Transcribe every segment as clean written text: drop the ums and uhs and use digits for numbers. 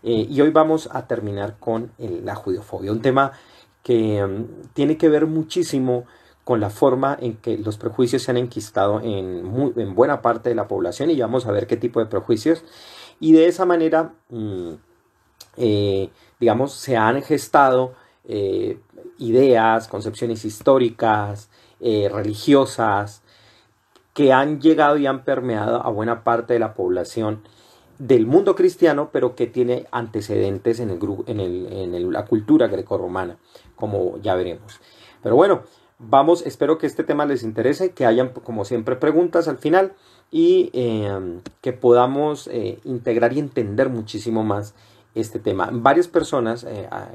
Y hoy vamos a terminar con la judeofobia, un tema que tiene que ver muchísimo con la forma en que los prejuicios se han enquistado en buena parte de la población, y vamos a ver qué tipo de prejuicios. Y de esa manera, digamos, se han gestado ideas, concepciones históricas, religiosas, que han llegado y han permeado a buena parte de la población del mundo cristiano, pero que tiene antecedentes en la cultura grecorromana, como ya veremos. Pero bueno, espero que este tema les interese, que hayan, como siempre, preguntas al final, y que podamos integrar y entender muchísimo más este tema. Varias personas,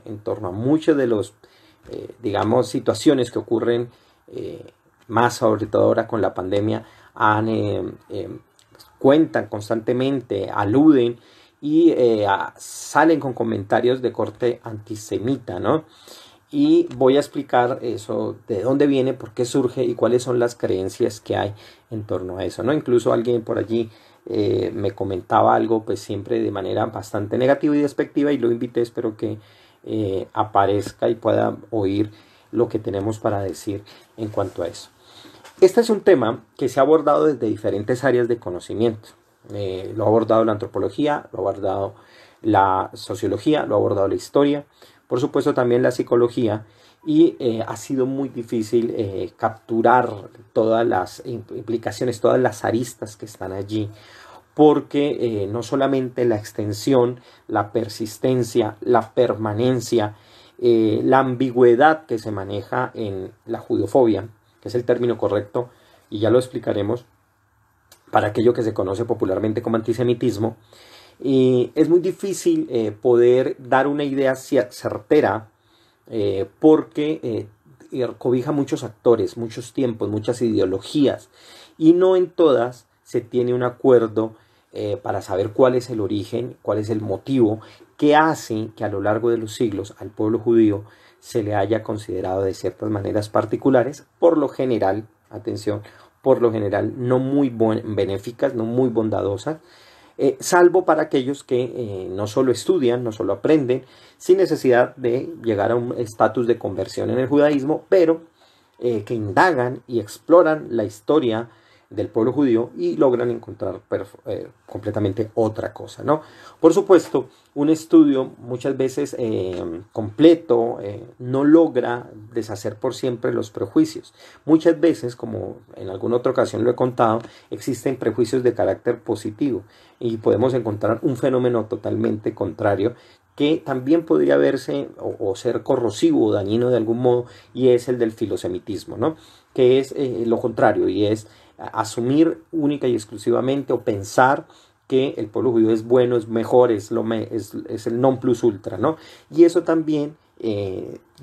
en torno a muchos de los, digamos, situaciones que ocurren, más sobre todo ahora con la pandemia, cuentan constantemente, aluden y salen con comentarios de corte antisemita, ¿no? Y voy a explicar eso, de dónde viene, por qué surge y cuáles son las creencias que hay en torno a eso, ¿no? Incluso alguien por allí me comentaba algo, pues siempre de manera bastante negativa y despectiva, y lo invité, espero que aparezca y pueda oír lo que tenemos para decir en cuanto a eso. Este es un tema que se ha abordado desde diferentes áreas de conocimiento. Lo ha abordado la antropología, lo ha abordado la sociología, lo ha abordado la historia, por supuesto también la psicología, y ha sido muy difícil capturar todas las implicaciones, todas las aristas que están allí, porque no solamente la extensión, la persistencia, la permanencia, la ambigüedad que se maneja en la judeofobia, que es el término correcto, y ya lo explicaremos, para aquello que se conoce popularmente como antisemitismo, es muy difícil poder dar una idea certera, porque cobija muchos actores, muchos tiempos, muchas ideologías, y no en todas se tiene un acuerdo para saber cuál es el origen, cuál es el motivo que hace que a lo largo de los siglos al pueblo judío se le haya considerado de ciertas maneras particulares, por lo general, atención, por lo general no muy benéficas, no muy bondadosas, salvo para aquellos que no solo estudian, no solo aprenden, sin necesidad de llegar a un estatus de conversión en el judaísmo, pero que indagan y exploran la historia del pueblo judío y logran encontrar completamente otra cosa, ¿no? Por supuesto, un estudio muchas veces completo no logra deshacer por siempre los prejuicios. Muchas veces, como en alguna otra ocasión lo he contado, existen prejuicios de carácter positivo y podemos encontrar un fenómeno totalmente contrario que también podría verse o ser corrosivo o dañino de algún modo, y es el del filosemitismo, ¿no? Que es lo contrario, y es asumir única y exclusivamente, o pensar que el pueblo judío es bueno, es mejor, es el non plus ultra, ¿no? Y eso también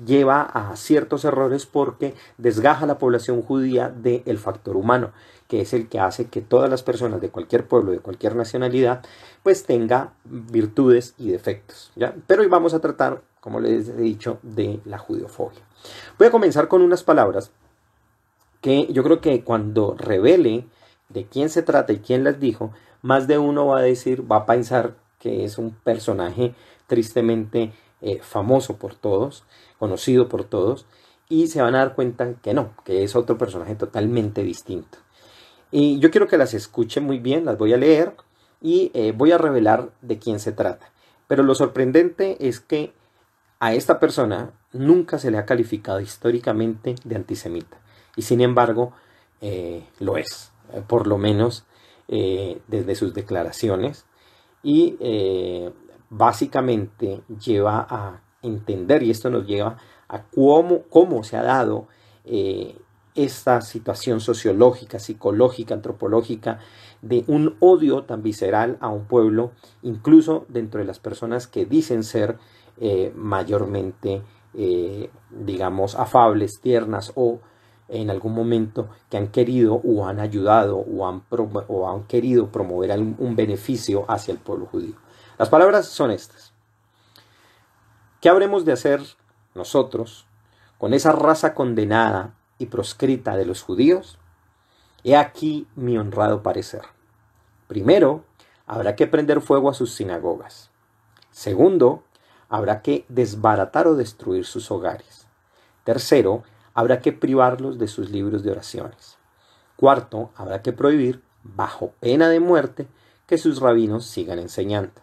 lleva a ciertos errores, porque desgaja a la población judía del factor humano, que es el que hace que todas las personas de cualquier pueblo, de cualquier nacionalidad, pues tenga virtudes y defectos, ¿ya? Pero hoy vamos a tratar, como les he dicho, de la judeofobia. Voy a comenzar con unas palabras que yo creo que cuando revele de quién se trata y quién las dijo, más de uno va a pensar que es un personaje tristemente famoso por todos, conocido por todos, y se van a dar cuenta que no, que es otro personaje totalmente distinto. Y yo quiero que las escuchen muy bien, las voy a leer y voy a revelar de quién se trata. Pero lo sorprendente es que a esta persona nunca se le ha calificado históricamente de antisemita. Y sin embargo, lo es, por lo menos desde sus declaraciones. Y básicamente lleva a entender, y esto nos lleva a cómo se ha dado esta situación sociológica, psicológica, antropológica, de un odio tan visceral a un pueblo, incluso dentro de las personas que dicen ser mayormente, digamos, afables, tiernas, o en algún momento que han querido o han ayudado o han querido promover un beneficio hacia el pueblo judío. Las palabras son estas: ¿qué habremos de hacer nosotros con esa raza condenada y proscrita de los judíos? He aquí mi honrado parecer. Primero, habrá que prender fuego a sus sinagogas. Segundo, habrá que desbaratar o destruir sus hogares. Tercero, habrá que privarlos de sus libros de oraciones. Cuarto, habrá que prohibir, bajo pena de muerte, que sus rabinos sigan enseñando.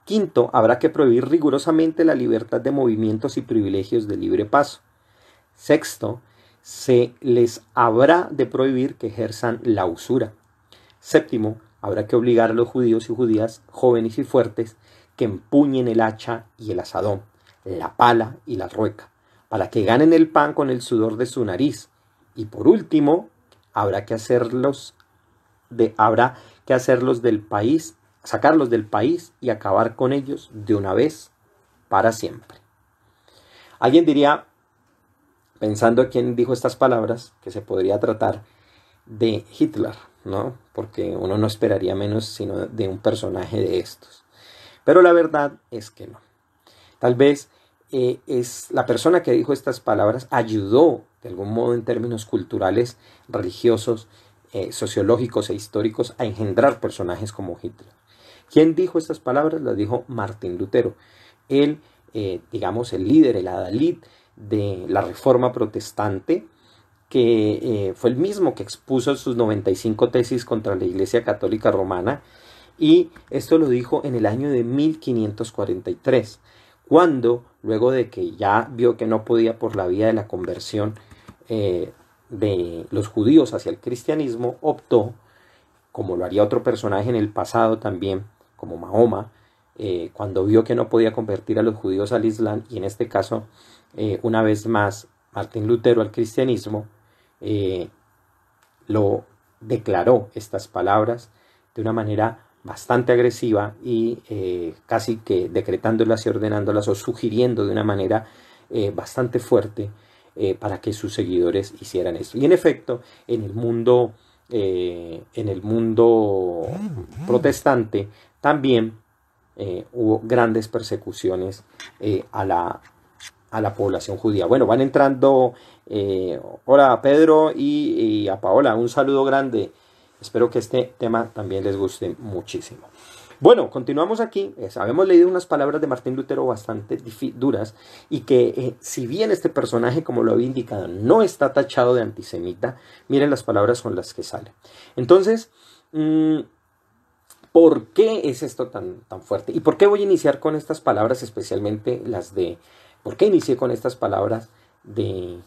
Quinto, habrá que prohibir rigurosamente la libertad de movimientos y privilegios de libre paso. Sexto, se les habrá de prohibir que ejerzan la usura. Séptimo, habrá que obligar a los judíos y judías jóvenes y fuertes que empuñen el hacha y el azadón, la pala y la rueca, para que ganen el pan con el sudor de su nariz. Y por último, habrá que hacerlos del país, sacarlos del país y acabar con ellos de una vez para siempre. Alguien diría, pensando a quién dijo estas palabras, que se podría tratar de Hitler, ¿no? Porque uno no esperaría menos sino de un personaje de estos. Pero la verdad es que no. Tal vez es la persona que dijo estas palabras ayudó de algún modo en términos culturales, religiosos, sociológicos e históricos a engendrar personajes como Hitler. ¿Quién dijo estas palabras? Las dijo Martín Lutero. Él, digamos, el líder, el adalid de la Reforma Protestante, que fue el mismo que expuso sus 95 tesis contra la Iglesia Católica Romana, y esto lo dijo en el año de 1543, cuando, luego de que ya vio que no podía por la vía de la conversión de los judíos hacia el cristianismo, optó, como lo haría otro personaje en el pasado también, como Mahoma, cuando vio que no podía convertir a los judíos al Islam, y en este caso, una vez más, Martín Lutero al cristianismo, lo declaró estas palabras de una manera bastante agresiva y casi que decretándolas y ordenándolas o sugiriendo de una manera bastante fuerte para que sus seguidores hicieran esto. Y en efecto, en el mundo protestante también hubo grandes persecuciones a la población judía. Bueno, van entrando, hola a Pedro y a Paola, un saludo grande. Espero que este tema también les guste muchísimo. Bueno, continuamos aquí. Habíamos leído unas palabras de Martín Lutero bastante duras y que si bien este personaje, como lo había indicado, no está tachado de antisemita, miren las palabras con las que sale. Entonces, ¿por qué es esto tan fuerte? ¿Y por qué voy a iniciar con estas palabras, especialmente ¿por qué inicié con estas palabras de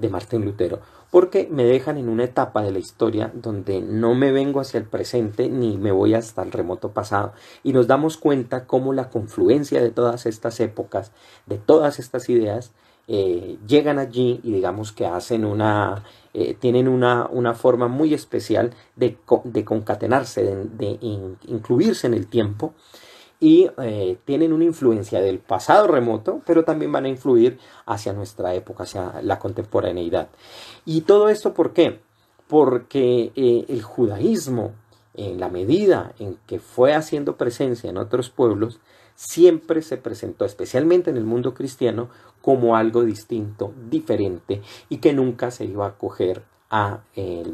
Martín Lutero? Porque me dejan en una etapa de la historia donde no me vengo hacia el presente ni me voy hasta el remoto pasado, y nos damos cuenta cómo la confluencia de todas estas épocas, de todas estas ideas, llegan allí y digamos que hacen tienen una forma muy especial de concatenarse, de incluirse en el tiempo, y tienen una influencia del pasado remoto, pero también van a influir hacia nuestra época, hacia la contemporaneidad. ¿Y todo esto por qué? Porque el judaísmo, en la medida en que fue haciendo presencia en otros pueblos, siempre se presentó, especialmente en el mundo cristiano, como algo distinto, diferente, y que nunca se iba a acoger al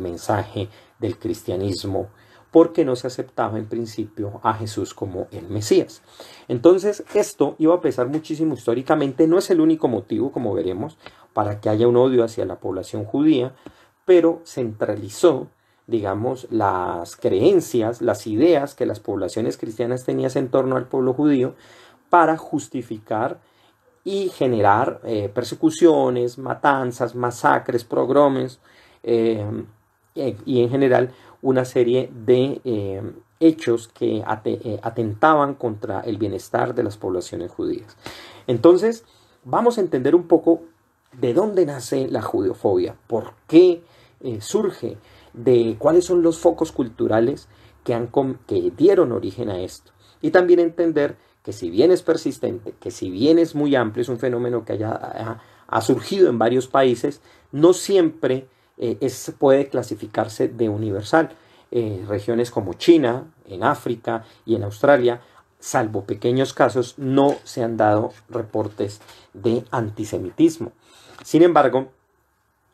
mensaje del cristianismo, porque no se aceptaba en principio a Jesús como el Mesías. Entonces esto iba a pesar muchísimo históricamente. No es el único motivo, como veremos, para que haya un odio hacia la población judía, pero centralizó, digamos, las creencias, las ideas que las poblaciones cristianas tenían en torno al pueblo judío para justificar y generar persecuciones, matanzas, masacres, pogromes, y en general una serie de hechos que atentaban contra el bienestar de las poblaciones judías. Entonces, vamos a entender un poco de dónde nace la judeofobia, por qué surge, de cuáles son los focos culturales que dieron origen a esto. Y también entender que si bien es persistente, que si bien es muy amplio, es un fenómeno que ha surgido en varios países, no siempre puede clasificarse de universal. Regiones como China, en África y en Australia, salvo pequeños casos, no se han dado reportes de antisemitismo. Sin embargo,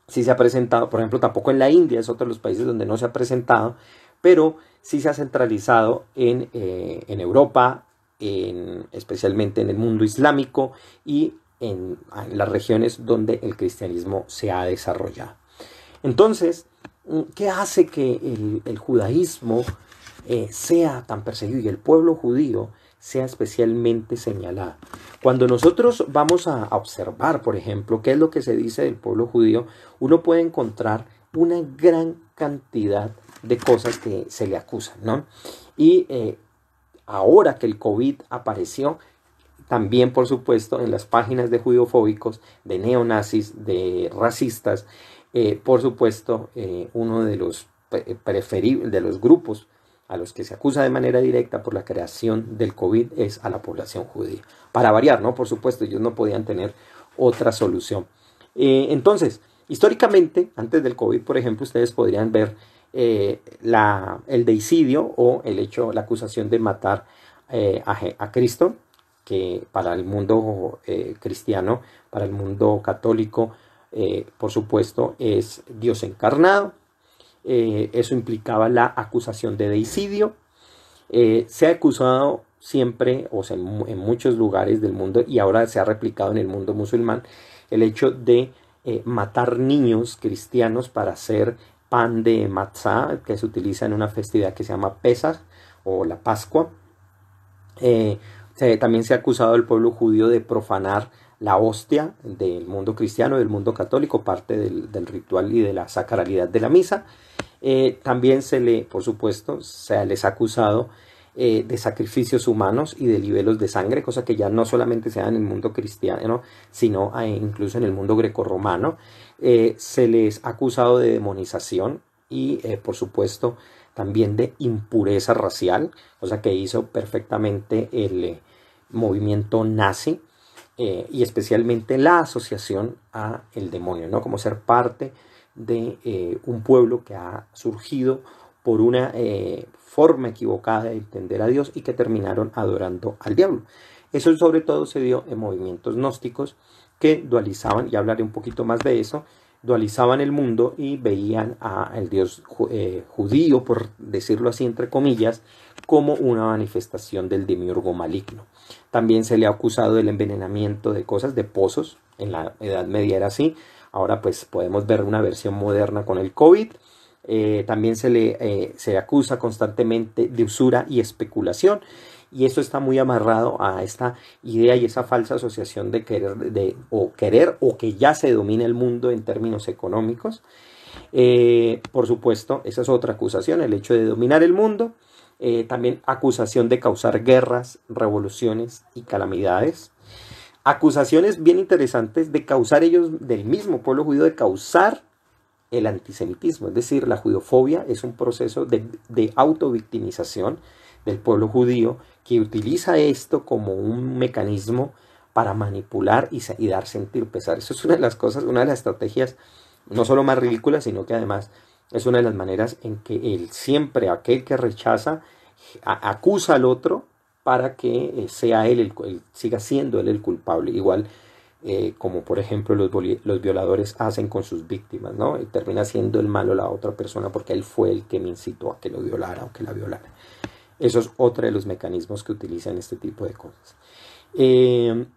sí se ha presentado, por ejemplo, tampoco en la India, es otro de los países donde no se ha presentado, pero sí se ha centralizado en Europa, especialmente en el mundo islámico y en las regiones donde el cristianismo se ha desarrollado. Entonces, ¿qué hace que el judaísmo sea tan perseguido y el pueblo judío sea especialmente señalado? Cuando nosotros vamos a observar, por ejemplo, qué es lo que se dice del pueblo judío, uno puede encontrar una gran cantidad de cosas que se le acusan, ¿no? Y ahora que el COVID apareció, también, por supuesto, en las páginas de judeofóbicos, de neonazis, de racistas, por supuesto, uno de los preferibles, de los grupos a los que se acusa de manera directa por la creación del COVID es a la población judía. Para variar, ¿no? Por supuesto, ellos no podían tener otra solución. Entonces, históricamente, antes del COVID, por ejemplo, ustedes podrían ver el deicidio o la acusación de matar a Cristo, que para el mundo cristiano, para el mundo católico, por supuesto, es Dios encarnado. Eso implicaba la acusación de deicidio. Se ha acusado siempre, o sea, en muchos lugares del mundo, y ahora se ha replicado en el mundo musulmán, el hecho de matar niños cristianos para hacer pan de matzá, que se utiliza en una festividad que se llama Pesaj o la Pascua. También se ha acusado al pueblo judío de profanar la hostia del mundo cristiano, del mundo católico, parte del ritual y de la sacralidad de la misa. También por supuesto, se les ha acusado de sacrificios humanos y de libelos de sangre, cosa que ya no solamente se da en el mundo cristiano, sino incluso en el mundo grecorromano. Se les ha acusado de demonización y, por supuesto, también de impureza racial, cosa que hizo perfectamente el movimiento nazi, y especialmente la asociación a el demonio, ¿no? Como ser parte de un pueblo que ha surgido por una forma equivocada de entender a Dios y que terminaron adorando al diablo. Eso sobre todo se dio en movimientos gnósticos que dualizaban, y hablaré un poquito más de eso, dualizaban el mundo y veían al Dios judío, por decirlo así entre comillas, como una manifestación del demiurgo maligno. También se le ha acusado del envenenamiento de cosas, de pozos. En la Edad Media era así. Ahora pues podemos ver una versión moderna con el COVID. También se le acusa constantemente de usura y especulación. Y eso está muy amarrado a esta idea y esa falsa asociación de querer o que ya se domina el mundo en términos económicos. Por supuesto, esa es otra acusación, el hecho de dominar el mundo. También acusación de causar guerras, revoluciones y calamidades. Acusaciones bien interesantes de causar ellos, del mismo pueblo judío, de causar el antisemitismo. Es decir, la judeofobia es un proceso de autovictimización del pueblo judío que utiliza esto como un mecanismo para manipular y dar sentir pesar. Eso es una de las cosas, una de las estrategias no solo más ridículas, sino que además es una de las maneras en que siempre aquel que rechaza acusa al otro para que sea él siga siendo él el culpable. Igual como por ejemplo los violadores hacen con sus víctimas, ¿no? Y termina siendo el malo la otra persona porque él fue el que me incitó a que lo violara o que la violara. Eso es otro de los mecanismos que utilizan este tipo de cosas.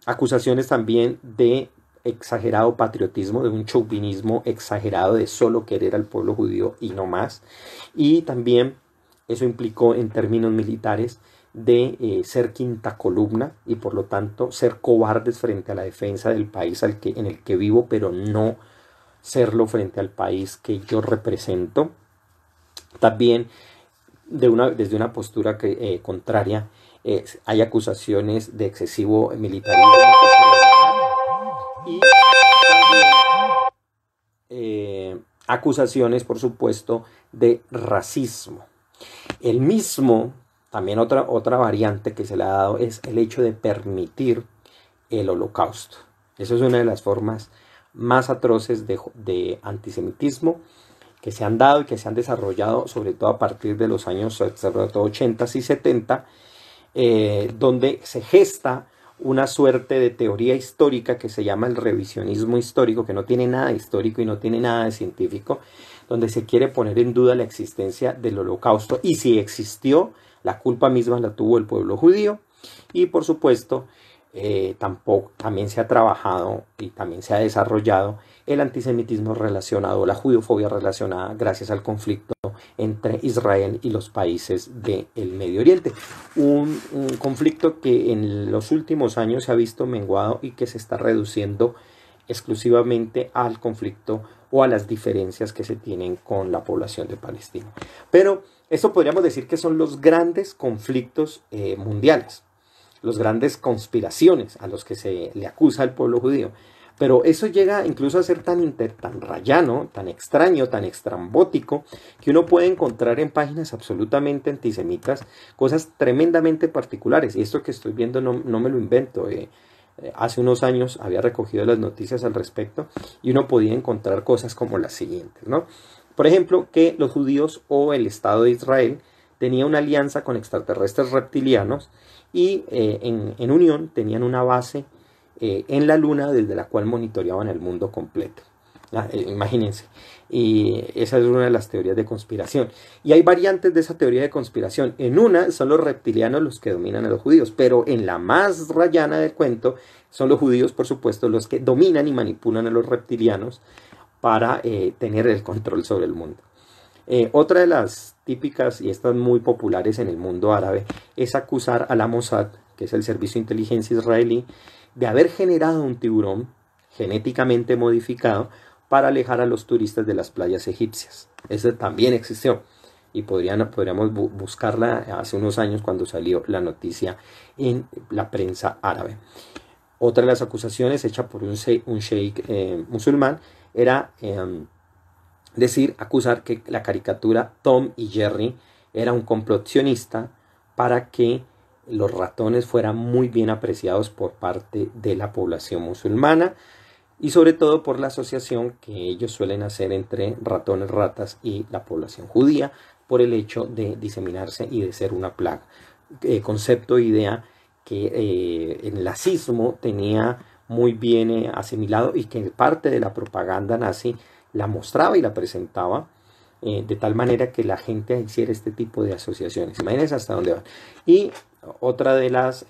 Acusaciones también de exagerado patriotismo, de un chauvinismo exagerado de solo querer al pueblo judío y no más. Y también eso implicó en términos militares de ser quinta columna y por lo tanto ser cobardes frente a la defensa del país en el que vivo, pero no serlo frente al país que yo represento. También desde una postura contraria hay acusaciones de excesivo militarismo y también acusaciones, por supuesto, de racismo. También otra variante que se le ha dado es el hecho de permitir el holocausto. Eso es una de las formas más atroces de antisemitismo que se han dado y que se han desarrollado sobre todo a partir de los años 80 y 70, donde se gesta una suerte de teoría histórica que se llama el revisionismo histórico, que no tiene nada de histórico y no tiene nada de científico, donde se quiere poner en duda la existencia del holocausto, y si existió, la culpa misma la tuvo el pueblo judío. Y por supuesto, también se ha trabajado y también se ha desarrollado el antisemitismo relacionado, la judeofobia relacionada gracias al conflicto entre Israel y los países del Medio Oriente. Un conflicto que en los últimos años se ha visto menguado y que se está reduciendo exclusivamente al conflicto o a las diferencias que se tienen con la población de Palestina. Pero eso podríamos decir que son los grandes conflictos mundiales, las grandes conspiraciones a los que se le acusa al pueblo judío. Pero eso llega incluso a ser tan rayano, tan extraño, tan estrambótico, que uno puede encontrar en páginas absolutamente antisemitas cosas tremendamente particulares. Y esto que estoy viendo no me lo invento. Hace unos años había recogido las noticias al respecto y uno podía encontrar cosas como las siguientes, ¿no? Por ejemplo, que los judíos o el Estado de Israel tenía una alianza con extraterrestres reptilianos y en unión tenían una base en la Luna desde la cual monitoreaban el mundo completo. Imagínense. Y esa es una de las teorías de conspiración. Y hay variantes de esa teoría de conspiración. En una son los reptilianos los que dominan a los judíos, pero en la más rayana del cuento son los judíos, por supuesto, los que dominan y manipulan a los reptilianos para tener el control sobre el mundo. Otra de las típicas, y estas muy populares en el mundo árabe, es acusar a la Mossad, que es el servicio de inteligencia israelí, de haber generado un tiburón genéticamente modificado para alejar a los turistas de las playas egipcias. Eso también existió y podríamos buscarla hace unos años cuando salió la noticia en la prensa árabe. Otra de las acusaciones hecha por un sheikh musulmán era acusar que la caricatura Tom y Jerry era un complot sionista para que los ratones fueran muy bien apreciados por parte de la población musulmana y sobre todo por la asociación que ellos suelen hacer entre ratones, ratas y la población judía por el hecho de diseminarse y de ser una plaga. Concepto e idea que el nazismo tenía muy bien asimilado y que parte de la propaganda nazi la mostraba y la presentaba de tal manera que la gente hiciera este tipo de asociaciones. Imagínense hasta dónde van. Y otra de las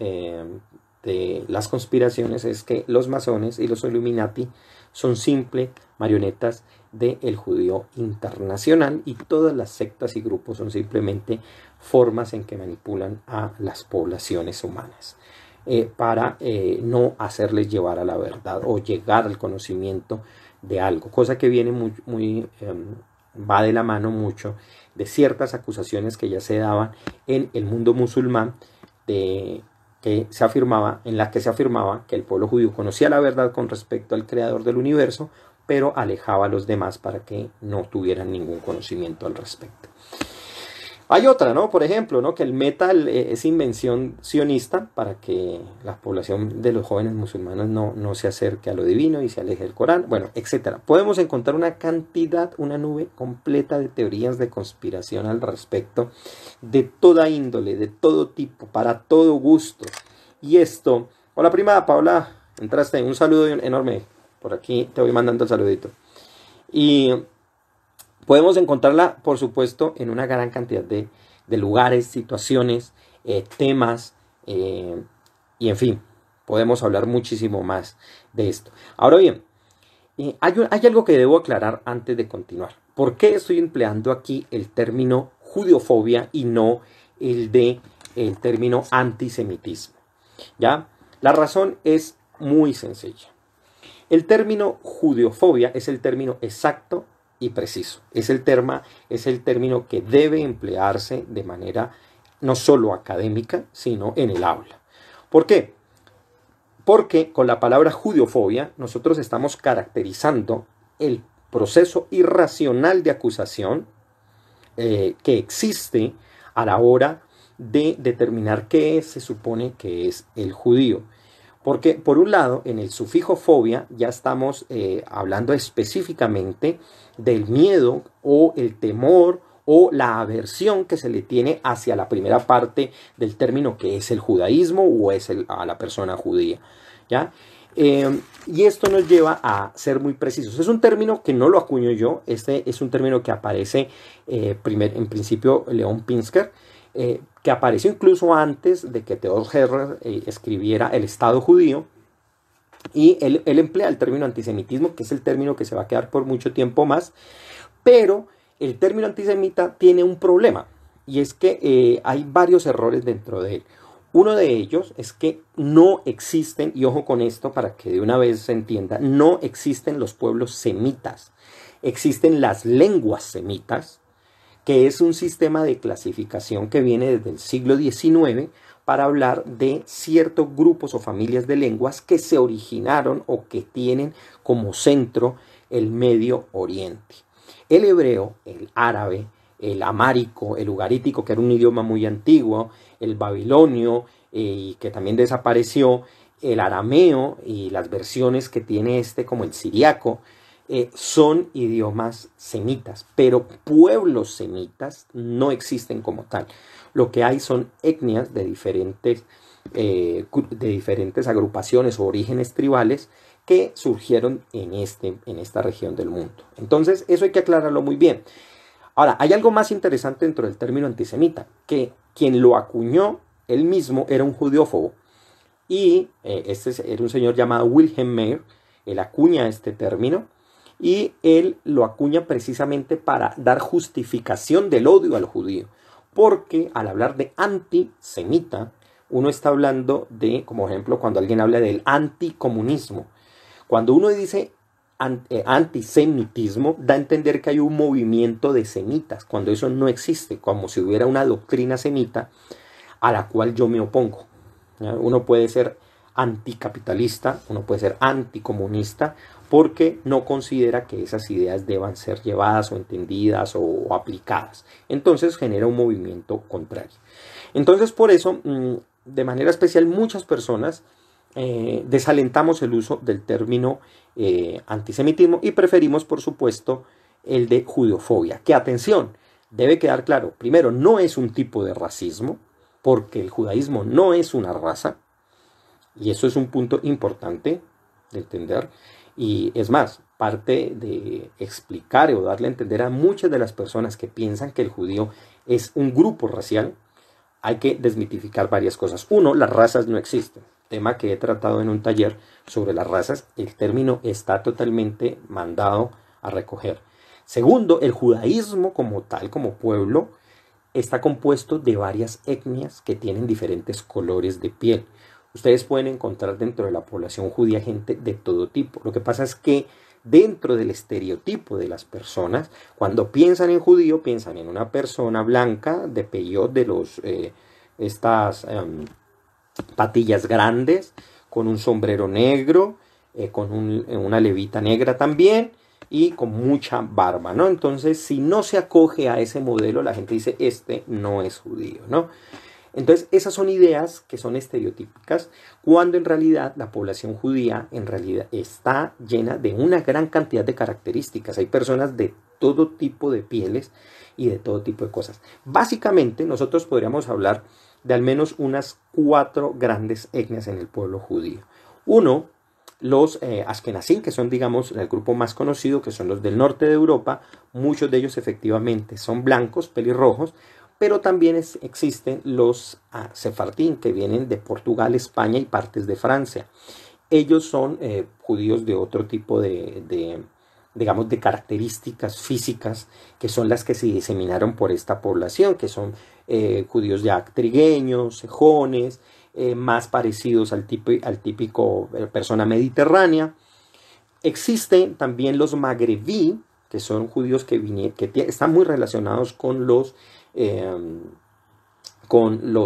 conspiraciones es que los masones y los Illuminati son simples marionetas del judío internacional y todas las sectas y grupos son simplemente formas en que manipulan a las poblaciones humanas para no hacerles llevar a la verdad o llegar al conocimiento de algo, cosa que viene va de la mano mucho de ciertas acusaciones que ya se daban en el mundo musulmán en la que se afirmaba que el pueblo judío conocía la verdad con respecto al creador del universo, pero alejaba a los demás para que no tuvieran ningún conocimiento al respecto. Hay otra, ¿no? Por ejemplo, ¿no? Que el metal es invención sionista para que la población de los jóvenes musulmanes no se acerque a lo divino y se aleje del Corán, bueno, etcétera. Podemos encontrar una nube completa de teorías de conspiración al respecto, de toda índole, de todo tipo, para todo gusto. Y esto, hola prima Paula, entraste, un saludo enorme, por aquí te voy mandando el saludito. Y podemos encontrarla, por supuesto, en una gran cantidad de lugares, situaciones, temas, y en fin, podemos hablar muchísimo más de esto. Ahora bien, hay algo que debo aclarar antes de continuar. ¿Por qué estoy empleando aquí el término judeofobia y no el término antisemitismo? ¿Ya? La razón es muy sencilla. El término judeofobia es el término exacto y preciso. Es el término que debe emplearse de manera no solo académica, sino en el aula. ¿Por qué? Porque con la palabra judeofobia nosotros estamos caracterizando el proceso irracional de acusación que existe a la hora de determinar qué se supone que es el judío. Porque, por un lado, en el sufijo fobia ya estamos hablando específicamente del miedo o el temor o la aversión que se le tiene hacia la primera parte del término, que es el judaísmo o es a la persona judía, ¿ya? Y esto nos lleva a ser muy precisos. Es un término que no lo acuño yo, este es un término que aparece en principio León Pinsker que apareció incluso antes de que Theodor Herzl escribiera El Estado Judío, y él emplea el término antisemitismo, que es el término que se va a quedar por mucho tiempo más, pero el término antisemita tiene un problema, y es que hay varios errores dentro de él. Uno de ellos es que no existen, y ojo con esto para que de una vez se entienda, no existen los pueblos semitas, existen las lenguas semitas, que es un sistema de clasificación que viene desde el siglo XIX para hablar de ciertos grupos o familias de lenguas que se originaron o que tienen como centro el Medio Oriente. El hebreo, el árabe, el amárico, el ugarítico, que era un idioma muy antiguo, el babilonio, que también desapareció, el arameo y las versiones que tiene como el siriaco, son idiomas semitas, pero pueblos semitas no existen como tal. Lo que hay son etnias de diferentes agrupaciones o orígenes tribales que surgieron en esta región del mundo. Entonces, eso hay que aclararlo muy bien. Ahora, hay algo más interesante dentro del término antisemita, que quien lo acuñó él mismo era un judeófobo. Y era un señor llamado Wilhelm Meyer. Él acuña este término y él lo acuña precisamente para dar justificación del odio al judío. Porque al hablar de antisemita, uno está hablando de, como ejemplo, cuando alguien habla del anticomunismo. Cuando uno dice antisemitismo, da a entender que hay un movimiento de semitas, cuando eso no existe, como si hubiera una doctrina semita a la cual yo me opongo. Uno puede ser anticapitalista, uno puede ser anticomunista, porque no considera que esas ideas deban ser llevadas o entendidas o aplicadas. Entonces genera un movimiento contrario. Entonces, por eso, de manera especial, muchas personas desalentamos el uso del término antisemitismo y preferimos, por supuesto, el de judeofobia. Que, atención, debe quedar claro, primero, no es un tipo de racismo, porque el judaísmo no es una raza, y eso es un punto importante de entender. Y es más, parte de explicar o darle a entender a muchas de las personas que piensan que el judío es un grupo racial, hay que desmitificar varias cosas. Uno, las razas no existen, tema que he tratado en un taller sobre las razas. El término está totalmente mandado a recoger. Segundo, el judaísmo como tal, como pueblo, está compuesto de varias etnias que tienen diferentes colores de piel. Ustedes pueden encontrar dentro de la población judía gente de todo tipo. Lo que pasa es que dentro del estereotipo de las personas, cuando piensan en judío, piensan en una persona blanca de peyot, de estas patillas grandes, con un sombrero negro, con una levita negra también, y con mucha barba, ¿no? Entonces, si no se acoge a ese modelo, la gente dice, este no es judío, ¿no? Entonces, esas son ideas que son estereotípicas, cuando en realidad la población judía en realidad está llena de una gran cantidad de características. Hay personas de todo tipo de pieles y de todo tipo de cosas. Básicamente, nosotros podríamos hablar de al menos unas 4 grandes etnias en el pueblo judío. Uno, los Ashkenazim, que son, digamos, el grupo más conocido, que son los del norte de Europa. Muchos de ellos efectivamente son blancos, pelirrojos, pero también existen los sefardín, que vienen de Portugal, España y partes de Francia. Ellos son judíos de otro tipo digamos, de características físicas, que son las que se diseminaron por esta población, que son judíos ya trigueños, cejones, más parecidos al típico persona mediterránea. Existen también los magrebí, que son judíos que están muy relacionados con los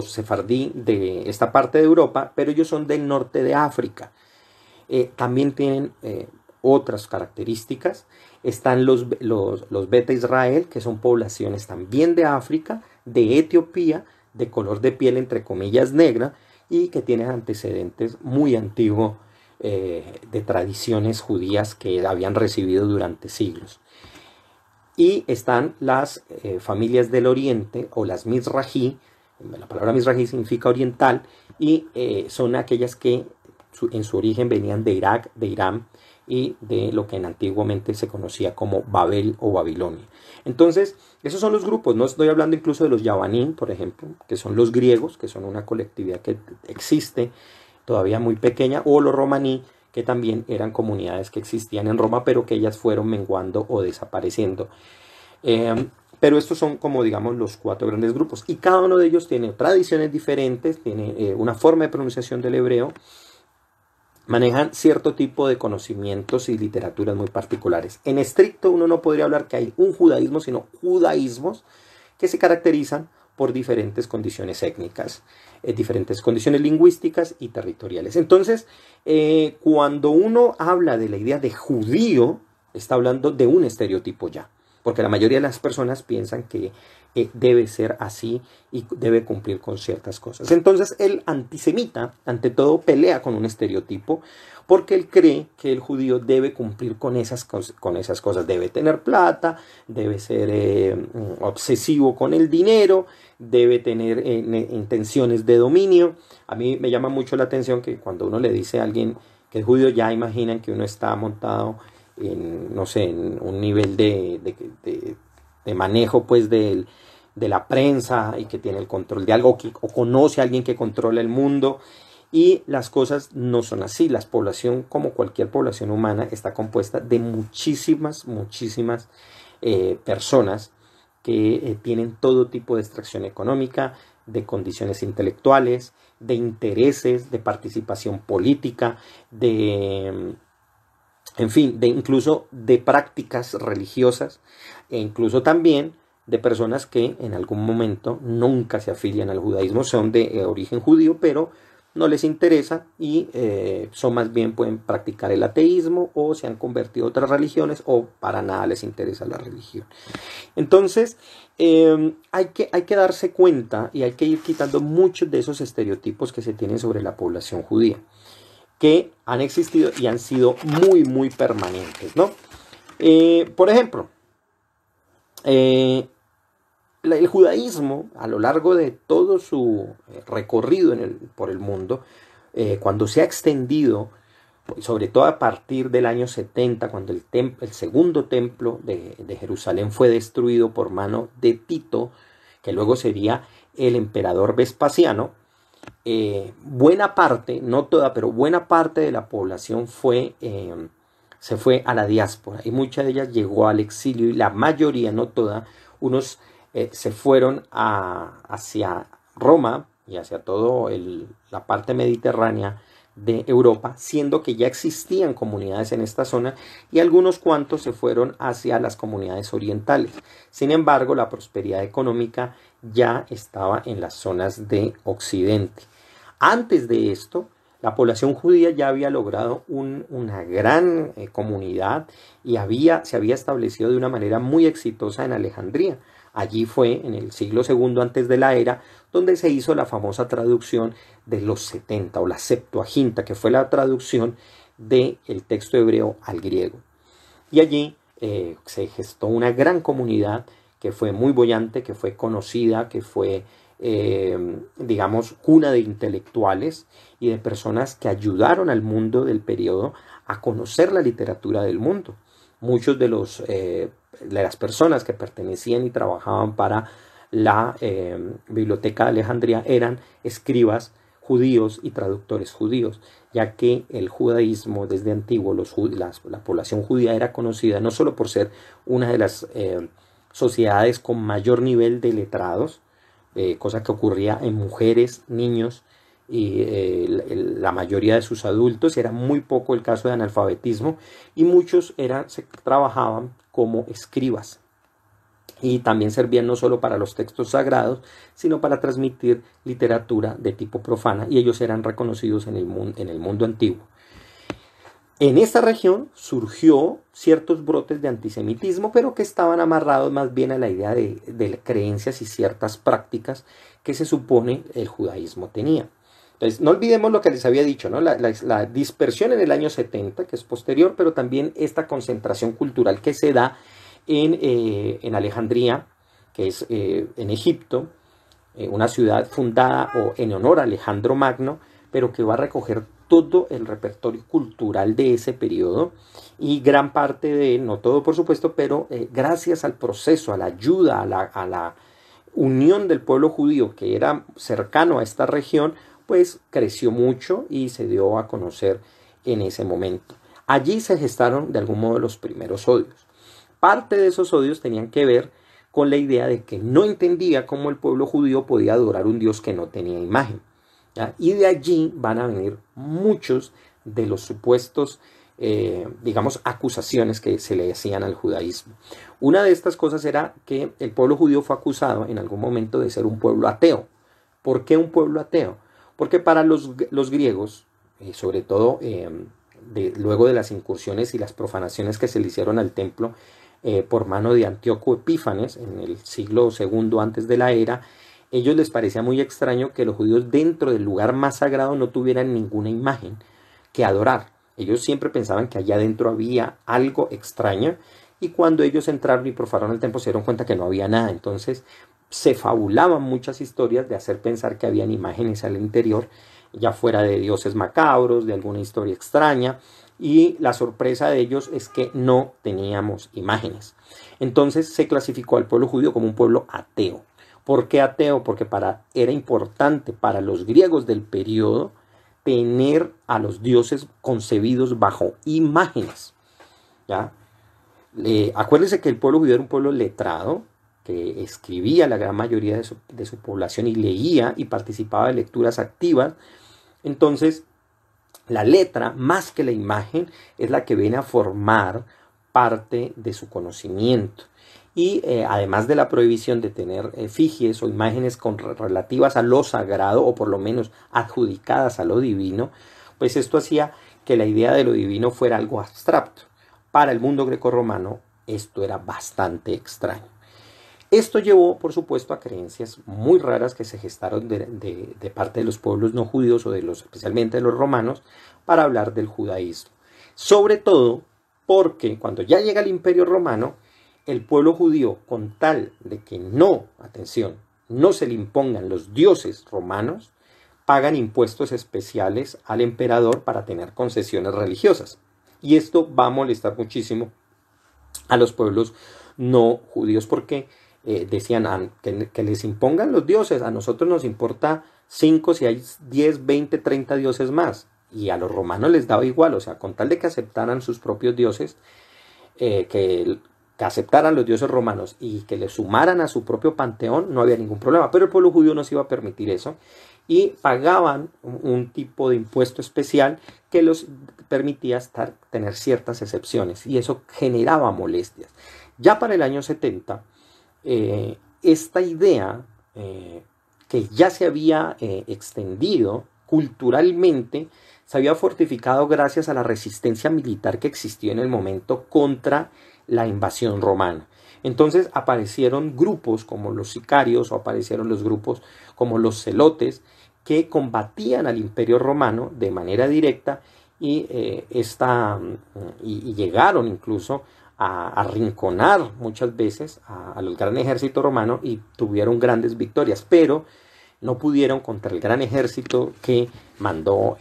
sefardí de esta parte de Europa, pero ellos son del norte de África. También tienen otras características. Están los Beta Israel, que son poblaciones también de África, de Etiopía, de color de piel entre comillas negra, y que tienen antecedentes muy antiguos de tradiciones judías que habían recibido durante siglos. Y están las familias del oriente, o las Mizrahi. La palabra Mizrahi significa oriental, y son aquellas que en su origen venían de Irak, de Irán, y de lo que antiguamente se conocía como Babel o Babilonia. Entonces, esos son los grupos. No estoy hablando incluso de los Yavanim, por ejemplo, que son los griegos, que son una colectividad que existe todavía muy pequeña, o los romaní, que también eran comunidades que existían en Roma, pero que ellas fueron menguando o desapareciendo. Pero estos son como digamos los 4 grandes grupos, y cada uno de ellos tiene tradiciones diferentes, tiene una forma de pronunciación del hebreo, manejan cierto tipo de conocimientos y literaturas muy particulares. En estricto uno no podría hablar que hay un judaísmo, sino judaísmos que se caracterizan por diferentes condiciones étnicas, diferentes condiciones lingüísticas y territoriales. Entonces, cuando uno habla de la idea de judío, está hablando de un estereotipo ya, porque la mayoría de las personas piensan que debe ser así y debe cumplir con ciertas cosas. Entonces el antisemita, ante todo, pelea con un estereotipo porque él cree que el judío debe cumplir con esas cosas. Debe tener plata, debe ser obsesivo con el dinero, debe tener intenciones de dominio. A mí me llama mucho la atención que cuando uno le dice a alguien que es judío, ya imaginan que uno está montado en, no sé, en un nivel de manejo pues de la prensa y que tiene el control de algo, o conoce a alguien que controla el mundo, y las cosas no son así. La población, como cualquier población humana, está compuesta de muchísimas personas que tienen todo tipo de extracción económica, de condiciones intelectuales, de intereses, de participación política, en fin, incluso de prácticas religiosas, e incluso también de personas que en algún momento nunca se afilian al judaísmo, son de origen judío, pero no les interesa y son más bien pueden practicar el ateísmo, o se han convertido a otras religiones, o para nada les interesa la religión. Entonces hay que darse cuenta y hay que ir quitando muchos de esos estereotipos que se tienen sobre la población judía, que han existido y han sido muy permanentes, ¿no? Por ejemplo, el judaísmo, a lo largo de todo su recorrido por el mundo, cuando se ha extendido, sobre todo a partir del año 70, cuando el segundo templo de Jerusalén fue destruido por mano de Tito, que luego sería el emperador Vespasiano, buena parte, no toda, pero buena parte de la población se fue a la diáspora, y mucha de ellas llegó al exilio, y la mayoría, no toda, unos se fueron hacia Roma y hacia toda la parte mediterránea de Europa, siendo que ya existían comunidades en esta zona, y algunos cuantos se fueron hacia las comunidades orientales. Sin embargo, la prosperidad económica ya estaba en las zonas de Occidente. Antes de esto, la población judía ya había logrado una gran comunidad, y se había establecido de una manera muy exitosa en Alejandría. Allí fue en el siglo II antes de la era donde se hizo la famosa traducción de los 70 o la Septuaginta, que fue la traducción del texto hebreo al griego. Y allí se gestó una gran comunidad que fue muy boyante, que fue conocida, que fue digamos cuna de intelectuales y de personas que ayudaron al mundo del periodo a conocer la literatura del mundo. Muchos de las personas que pertenecían y trabajaban para la Biblioteca de Alejandría eran escribas judíos y traductores judíos, ya que el judaísmo desde antiguo, la población judía era conocida no solo por ser una de las sociedades con mayor nivel de letrados, cosa que ocurría en mujeres, niños y la mayoría de sus adultos. Era muy poco el caso de analfabetismo, y muchos trabajaban como escribas, y también servían no solo para los textos sagrados, sino para transmitir literatura de tipo profana, y ellos eran reconocidos en el mundo antiguo. En esta región surgió ciertos brotes de antisemitismo, pero que estaban amarrados más bien a la idea de creencias y ciertas prácticas que se supone el judaísmo tenía. Entonces, no olvidemos lo que les había dicho, ¿no? La dispersión en el año 70, que es posterior, pero también esta concentración cultural que se da en Alejandría, que es en Egipto, una ciudad fundada en honor a Alejandro Magno, pero que va a recoger todo el repertorio cultural de ese periodo y gran parte de él, no todo por supuesto, pero gracias al proceso, a la ayuda, a la unión del pueblo judío que era cercano a esta región, pues creció mucho y se dio a conocer en ese momento. Allí se gestaron de algún modo los primeros odios. Parte de esos odios tenían que ver con la idea de que no entendía cómo el pueblo judío podía adorar un Dios que no tenía imagen, ¿ya? Y de allí van a venir muchos de los supuestos, digamos, acusaciones que se le hacían al judaísmo. Una de estas cosas era que el pueblo judío fue acusado en algún momento de ser un pueblo ateo. ¿Por qué un pueblo ateo? Porque para los griegos, sobre todo luego de las incursiones y las profanaciones que se le hicieron al templo, por mano de Antíoco Epífanes en el siglo II antes de la era, ellos les parecía muy extraño que los judíos dentro del lugar más sagrado no tuvieran ninguna imagen que adorar. Ellos siempre pensaban que allá adentro había algo extraño y cuando ellos entraron y profanaron el templo se dieron cuenta que no había nada. Entonces se fabulaban muchas historias de hacer pensar que habían imágenes al interior, ya fuera de dioses macabros, de alguna historia extraña. Y la sorpresa de ellos es que no teníamos imágenes. Entonces se clasificó al pueblo judío como un pueblo ateo. ¿Por qué ateo? Porque era importante para los griegos del periodo tener a los dioses concebidos bajo imágenes, ¿ya? Acuérdense que el pueblo judío era un pueblo letrado, que escribía la gran mayoría de su población y leía y participaba de lecturas activas. Entonces, la letra, más que la imagen, es la que viene a formar parte de su conocimiento. Y además de la prohibición de tener efigies o imágenes relativas a lo sagrado, o por lo menos adjudicadas a lo divino, pues esto hacía que la idea de lo divino fuera algo abstracto. Para el mundo grecorromano esto era bastante extraño. Esto llevó, por supuesto, a creencias muy raras que se gestaron de parte de los pueblos no judíos o especialmente de los romanos para hablar del judaísmo. Sobre todo porque cuando ya llega el Imperio Romano, el pueblo judío, con tal de que no se le impongan los dioses romanos, pagan impuestos especiales al emperador para tener concesiones religiosas. Y esto va a molestar muchísimo a los pueblos no judíos porque decían que les impongan los dioses, a nosotros nos importa 5 si hay 10, 20, 30 dioses más. Y a los romanos les daba igual, o sea, con tal de que aceptaran sus propios dioses, que aceptaran los dioses romanos y que le sumaran a su propio panteón, no había ningún problema. Pero el pueblo judío no se iba a permitir eso y pagaban un tipo de impuesto especial que los permitía tener ciertas excepciones y eso generaba molestias. Ya para el año 70, esta idea que ya se había extendido culturalmente, se había fortificado gracias a la resistencia militar que existió en el momento contra la invasión romana. Entonces aparecieron grupos como los sicarios o aparecieron los grupos como los celotes que combatían al Imperio Romano de manera directa y llegaron incluso a arrinconar muchas veces al gran ejército romano y tuvieron grandes victorias, pero no pudieron contra el gran ejército que mandó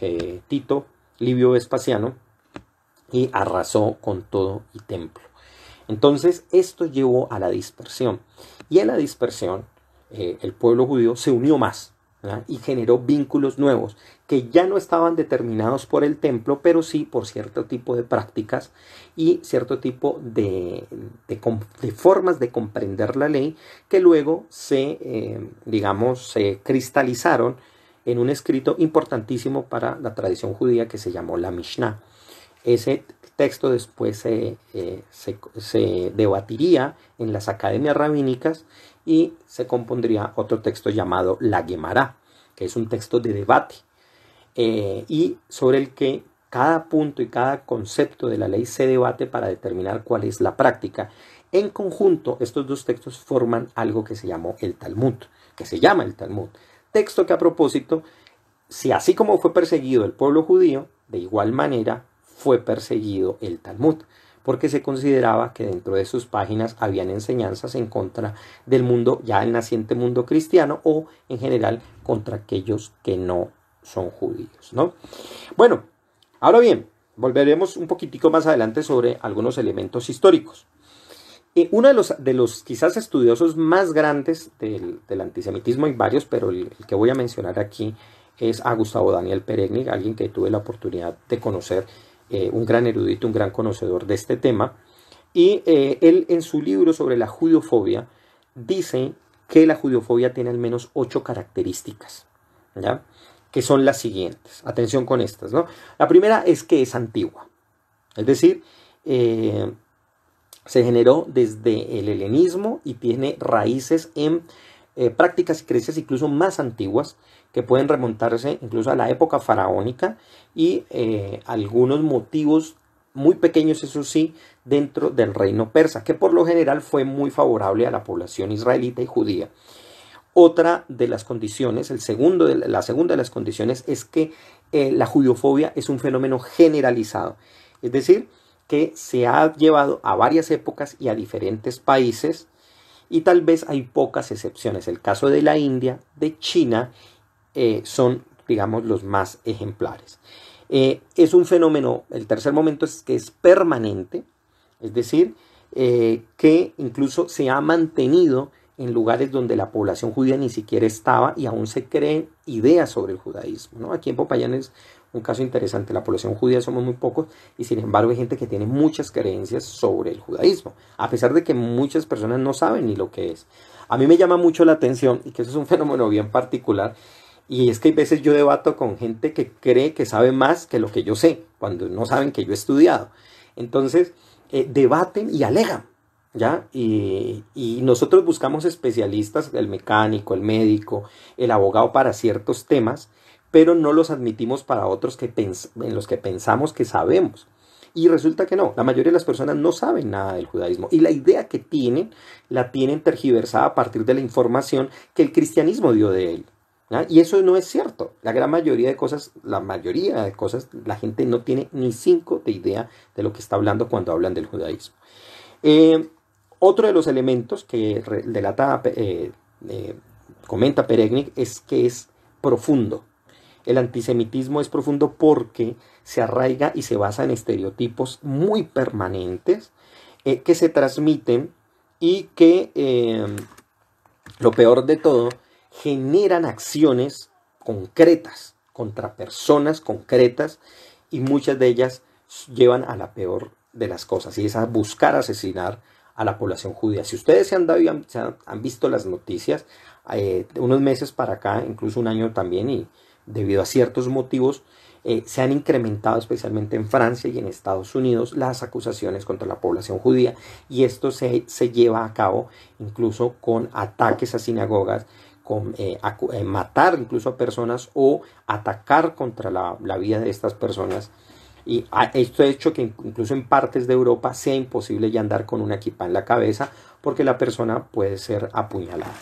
Tito Livio Vespasiano y arrasó con todo y templo. Entonces esto llevó a la dispersión y en la dispersión el pueblo judío se unió más, ¿verdad? Y generó vínculos nuevos que ya no estaban determinados por el templo, pero sí por cierto tipo de prácticas y cierto tipo de formas de comprender la ley que luego se cristalizaron en un escrito importantísimo para la tradición judía que se llamó la Mishnah. Ese texto después se debatiría en las academias rabínicas y se compondría otro texto llamado la Gemara, que es un texto de debate y sobre el que cada punto y cada concepto de la ley se debate para determinar cuál es la práctica. En conjunto, estos dos textos forman algo que se llama el Talmud, texto que a propósito, si así como fue perseguido el pueblo judío, de igual manera fue perseguido el Talmud, porque se consideraba que dentro de sus páginas habían enseñanzas en contra del mundo, ya el naciente mundo cristiano, o en general contra aquellos que no son judíos, ¿no? Bueno, ahora bien, volveremos un poquitico más adelante sobre algunos elementos históricos. Uno de los quizás estudiosos más grandes del antisemitismo, hay varios, pero el que voy a mencionar aquí es a Gustavo Daniel Peregni, alguien que tuve la oportunidad de conocer, un gran erudito, un gran conocedor de este tema. Y él en su libro sobre la judiofobia dice que la judiofobia tiene al menos 8 características, ¿ya? Que son las siguientes. Atención con estas, ¿no? La primera es que es antigua, es decir, se generó desde el helenismo y tiene raíces en prácticas y creencias incluso más antiguas que pueden remontarse incluso a la época faraónica y algunos motivos muy pequeños, eso sí, dentro del reino persa, que por lo general fue muy favorable a la población israelita y judía. Otra de las condiciones, la segunda de las condiciones es que la judiofobia es un fenómeno generalizado, es decir, que se ha llevado a varias épocas y a diferentes países y tal vez hay pocas excepciones. El caso de la India, de China, son, digamos, los más ejemplares. Es un fenómeno, el tercer momento es que es permanente, es decir, que incluso se ha mantenido en lugares donde la población judía ni siquiera estaba y aún se creen ideas sobre el judaísmo, ¿no? Aquí en Popayán es un caso interesante, la población judía somos muy pocos y sin embargo hay gente que tiene muchas creencias sobre el judaísmo, a pesar de que muchas personas no saben ni lo que es. A mí me llama mucho la atención y que eso es un fenómeno bien particular. Y es que hay veces yo debato con gente que cree que sabe más que lo que yo sé, cuando no saben que yo he estudiado. Entonces, debaten y alegan, ¿ya? Y nosotros buscamos especialistas, el mecánico, el médico, el abogado para ciertos temas, pero no los admitimos para otros en los que pensamos que sabemos. Y resulta que no, la mayoría de las personas no saben nada del judaísmo. Y la idea que tienen, la tienen tergiversada a partir de la información que el cristianismo dio de él. ¿Ya? Y eso no es cierto. La mayoría de cosas, la gente no tiene ni 5 de idea de lo que está hablando cuando hablan del judaísmo. Otro de los elementos que comenta Peregni es que es profundo. El antisemitismo es profundo porque se arraiga y se basa en estereotipos muy permanentes que se transmiten y que, lo peor de todo, generan acciones concretas contra personas concretas y muchas de ellas llevan a la peor de las cosas y es a buscar asesinar a la población judía. Si ustedes se han visto las noticias, unos meses para acá, incluso un año también, y debido a ciertos motivos, se han incrementado especialmente en Francia y en Estados Unidos las acusaciones contra la población judía y esto se lleva a cabo incluso con ataques a sinagogas, con matar incluso a personas o atacar contra la vida de estas personas. Y esto ha hecho que incluso en partes de Europa sea imposible ya andar con una equipa en la cabeza porque la persona puede ser apuñalada.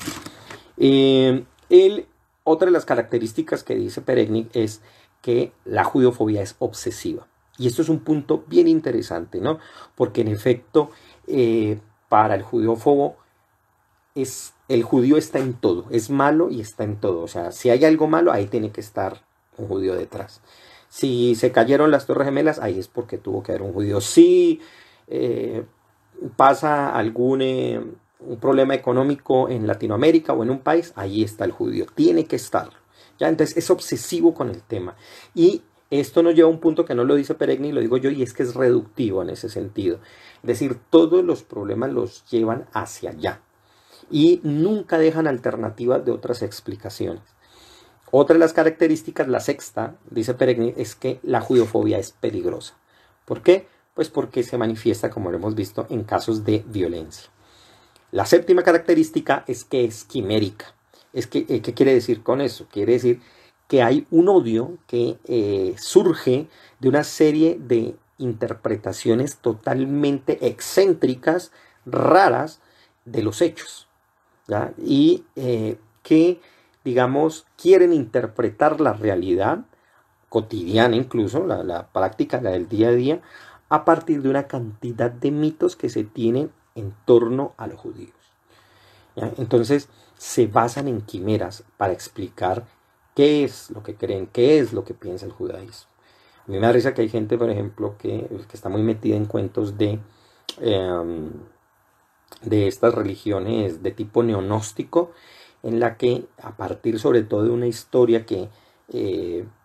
Otra de las características que dice Peregni es que la judiofobia es obsesiva. Y esto es un punto bien interesante, ¿no? Porque en efecto, para el judiófobo, el judío está en todo, es malo y está en todo. O sea, si hay algo malo, ahí tiene que estar un judío detrás. Si se cayeron las Torres Gemelas, ahí es porque tuvo que haber un judío. Si pasa algún un problema económico en Latinoamérica o en un país, ahí está el judío, tiene que estar. ¿Ya? Entonces es obsesivo con el tema. Y esto nos lleva a un punto que no lo dice Peregni, lo digo yo, y es que es reductivo en ese sentido. Es decir, todos los problemas los llevan hacia allá y nunca dejan alternativas de otras explicaciones. Otra de las características, la sexta, dice Peregni, es que la judiofobia es peligrosa. ¿Por qué? Pues porque se manifiesta, como lo hemos visto, en casos de violencia. La séptima característica es que es quimérica. ¿Qué quiere decir con eso? Quiere decir que hay un odio que surge de una serie de interpretaciones totalmente excéntricas, raras, de los hechos, ¿ya? Y que, digamos, quieren interpretar la realidad cotidiana, incluso la práctica, la del día a día, a partir de una cantidad de mitos que se tienen en torno a los judíos, ¿ya? Entonces se basan en quimeras para explicar qué es lo que creen, qué es lo que piensa el judaísmo. A mí me da risa que hay gente, por ejemplo, que está muy metida en cuentos de estas religiones de tipo neonóstico, en la que a partir sobre todo de una historia que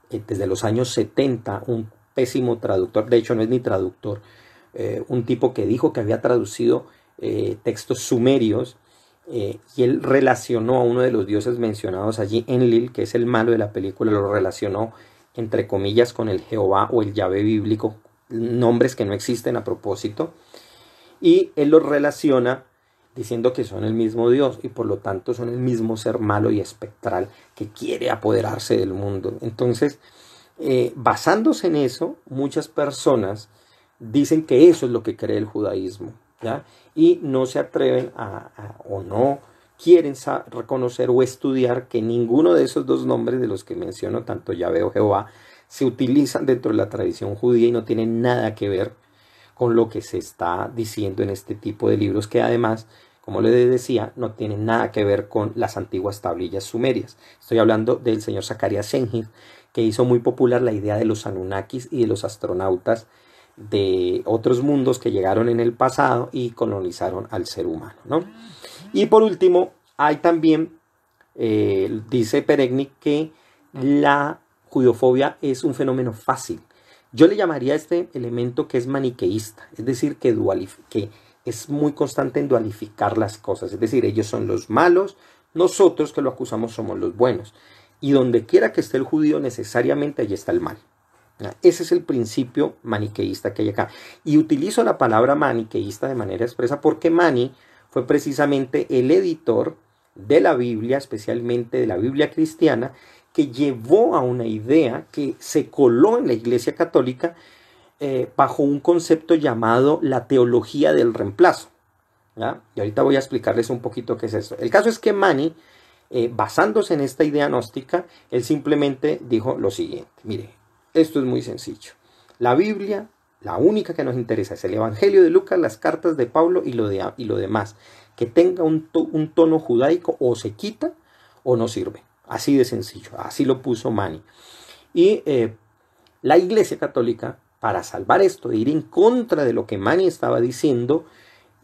desde los años 70 un pésimo traductor, de hecho no es ni traductor, un tipo que dijo que había traducido textos sumerios, y él relacionó a uno de los dioses mencionados allí, Enlil, que es el malo de la película, lo relacionó entre comillas con el Jehová o el Yahvé bíblico, nombres que no existen a propósito, y él los relaciona diciendo que son el mismo Dios y por lo tanto son el mismo ser malo y espectral que quiere apoderarse del mundo. Entonces, basándose en eso, muchas personas dicen que eso es lo que cree el judaísmo, ¿ya? Y no se atreven o no quieren reconocer o estudiar que ninguno de esos dos nombres de los que menciono, tanto Yahvé o Jehová, se utilizan dentro de la tradición judía y no tienen nada que ver con lo que se está diciendo en este tipo de libros, que además, como les decía, no tienen nada que ver con las antiguas tablillas sumerias. Estoy hablando del señor Zacarías Shenhir, que hizo muy popular la idea de los Anunnakis y de los astronautas de otros mundos que llegaron en el pasado y colonizaron al ser humano, ¿no? Y por último, hay también, dice Peregnik, que la judeofobia es un fenómeno fácil. Yo le llamaría a este elemento que es maniqueísta, es decir, que es muy constante en dualificar las cosas, es decir, ellos son los malos, nosotros que lo acusamos somos los buenos, y donde quiera que esté el judío necesariamente allí está el mal. Ese es el principio maniqueísta que hay acá, y utilizo la palabra maniqueísta de manera expresa porque Mani fue precisamente el editor de la Biblia, especialmente de la Biblia cristiana, que llevó a una idea que se coló en la Iglesia Católica bajo un concepto llamado la teología del reemplazo, ¿ya? Y ahorita voy a explicarles un poquito qué es eso. El caso es que Mani, basándose en esta idea gnóstica, él simplemente dijo lo siguiente: mire, esto es muy sencillo. La Biblia, la única que nos interesa es el Evangelio de Lucas, las cartas de Pablo y lo demás. Que tenga un tono judaico o se quita o no sirve. Así de sencillo, así lo puso Mani. Y la Iglesia Católica, para salvar esto, de ir en contra de lo que Mani estaba diciendo,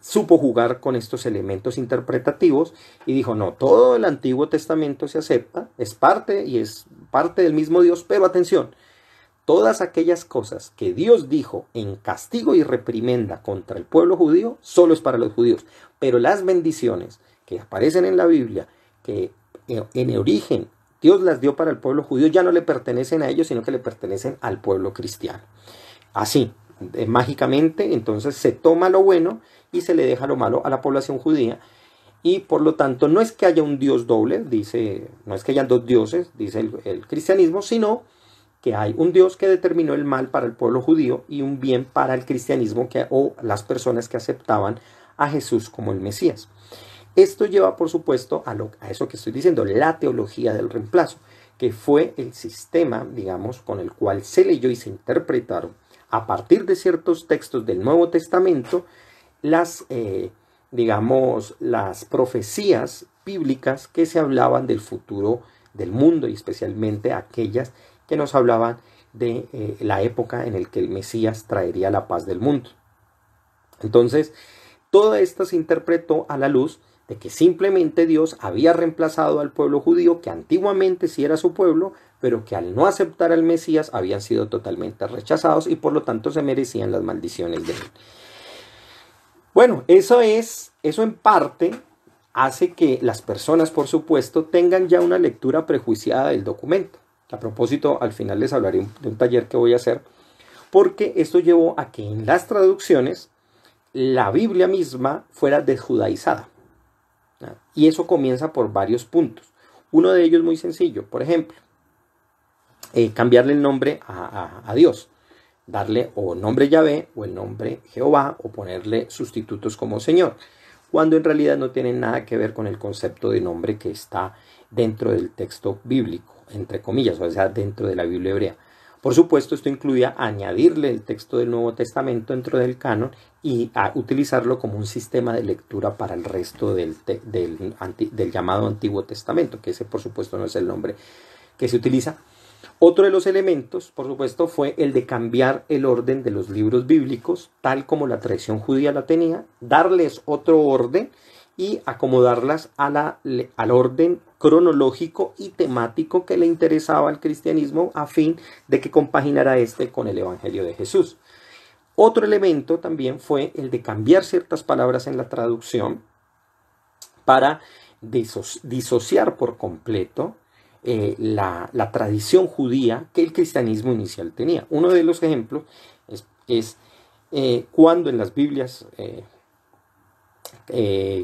supo jugar con estos elementos interpretativos y dijo: no, todo el Antiguo Testamento se acepta, es parte del mismo Dios, pero atención, todas aquellas cosas que Dios dijo en castigo y reprimenda contra el pueblo judío, solo es para los judíos, pero las bendiciones que aparecen en la Biblia, que en origen Dios las dio para el pueblo judío, ya no le pertenecen a ellos, sino que le pertenecen al pueblo cristiano. Así, mágicamente, entonces se toma lo bueno y se le deja lo malo a la población judía, y por lo tanto no es que haya un Dios doble, no es que haya dos dioses, dice el cristianismo, sino que hay un Dios que determinó el mal para el pueblo judío y un bien para el cristianismo o las personas que aceptaban a Jesús como el Mesías. Esto lleva, por supuesto, a eso que estoy diciendo, la teología del reemplazo, que fue el sistema, digamos, con el cual se leyó y se interpretaron a partir de ciertos textos del Nuevo Testamento las profecías bíblicas que se hablaban del futuro del mundo, y especialmente aquellas que nos hablaban de la época en la que el Mesías traería la paz del mundo. Entonces, todo esto se interpretó a la luz de que simplemente Dios había reemplazado al pueblo judío, que antiguamente sí era su pueblo, pero que al no aceptar al Mesías habían sido totalmente rechazados y por lo tanto se merecían las maldiciones de él. Bueno, eso en parte hace que las personas, por supuesto, tengan ya una lectura prejuiciada del documento. A propósito, al final les hablaré de un taller que voy a hacer, porque esto llevó a que en las traducciones la Biblia misma fuera desjudaizada. Y eso comienza por varios puntos. Uno de ellos muy sencillo, por ejemplo, cambiarle el nombre a Dios, darle o nombre Yahvé o el nombre Jehová, o ponerle sustitutos como Señor, cuando en realidad no tienen nada que ver con el concepto de nombre que está dentro del texto bíblico, entre comillas, o sea, dentro de la Biblia hebrea. Por supuesto, esto incluía añadirle el texto del Nuevo Testamento dentro del canon y utilizarlo como un sistema de lectura para el resto del llamado Antiguo Testamento, que ese por supuesto no es el nombre que se utiliza. Otro de los elementos, por supuesto, fue el de cambiar el orden de los libros bíblicos, tal como la tradición judía la tenía, darles otro orden y acomodarlas al orden cronológico y temático que le interesaba al cristianismo, a fin de que compaginara este con el Evangelio de Jesús. Otro elemento también fue el de cambiar ciertas palabras en la traducción para disociar por completo la tradición judía que el cristianismo inicial tenía. Uno de los ejemplos es cuando en las Biblias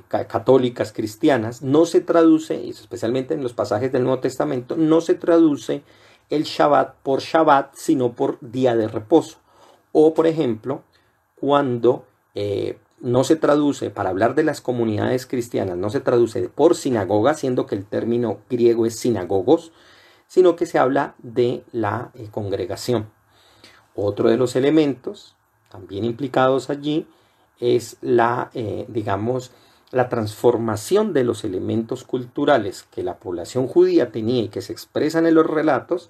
católicas cristianas no se traduce, especialmente en los pasajes del Nuevo Testamento, no se traduce el Shabbat por Shabbat, sino por día de reposo. O, por ejemplo, cuando no se traduce, para hablar de las comunidades cristianas, no se traduce por sinagoga, siendo que el término griego es sinagogos, sino que se habla de la congregación. Otro de los elementos también implicados allí es la transformación de los elementos culturales que la población judía tenía y que se expresan en los relatos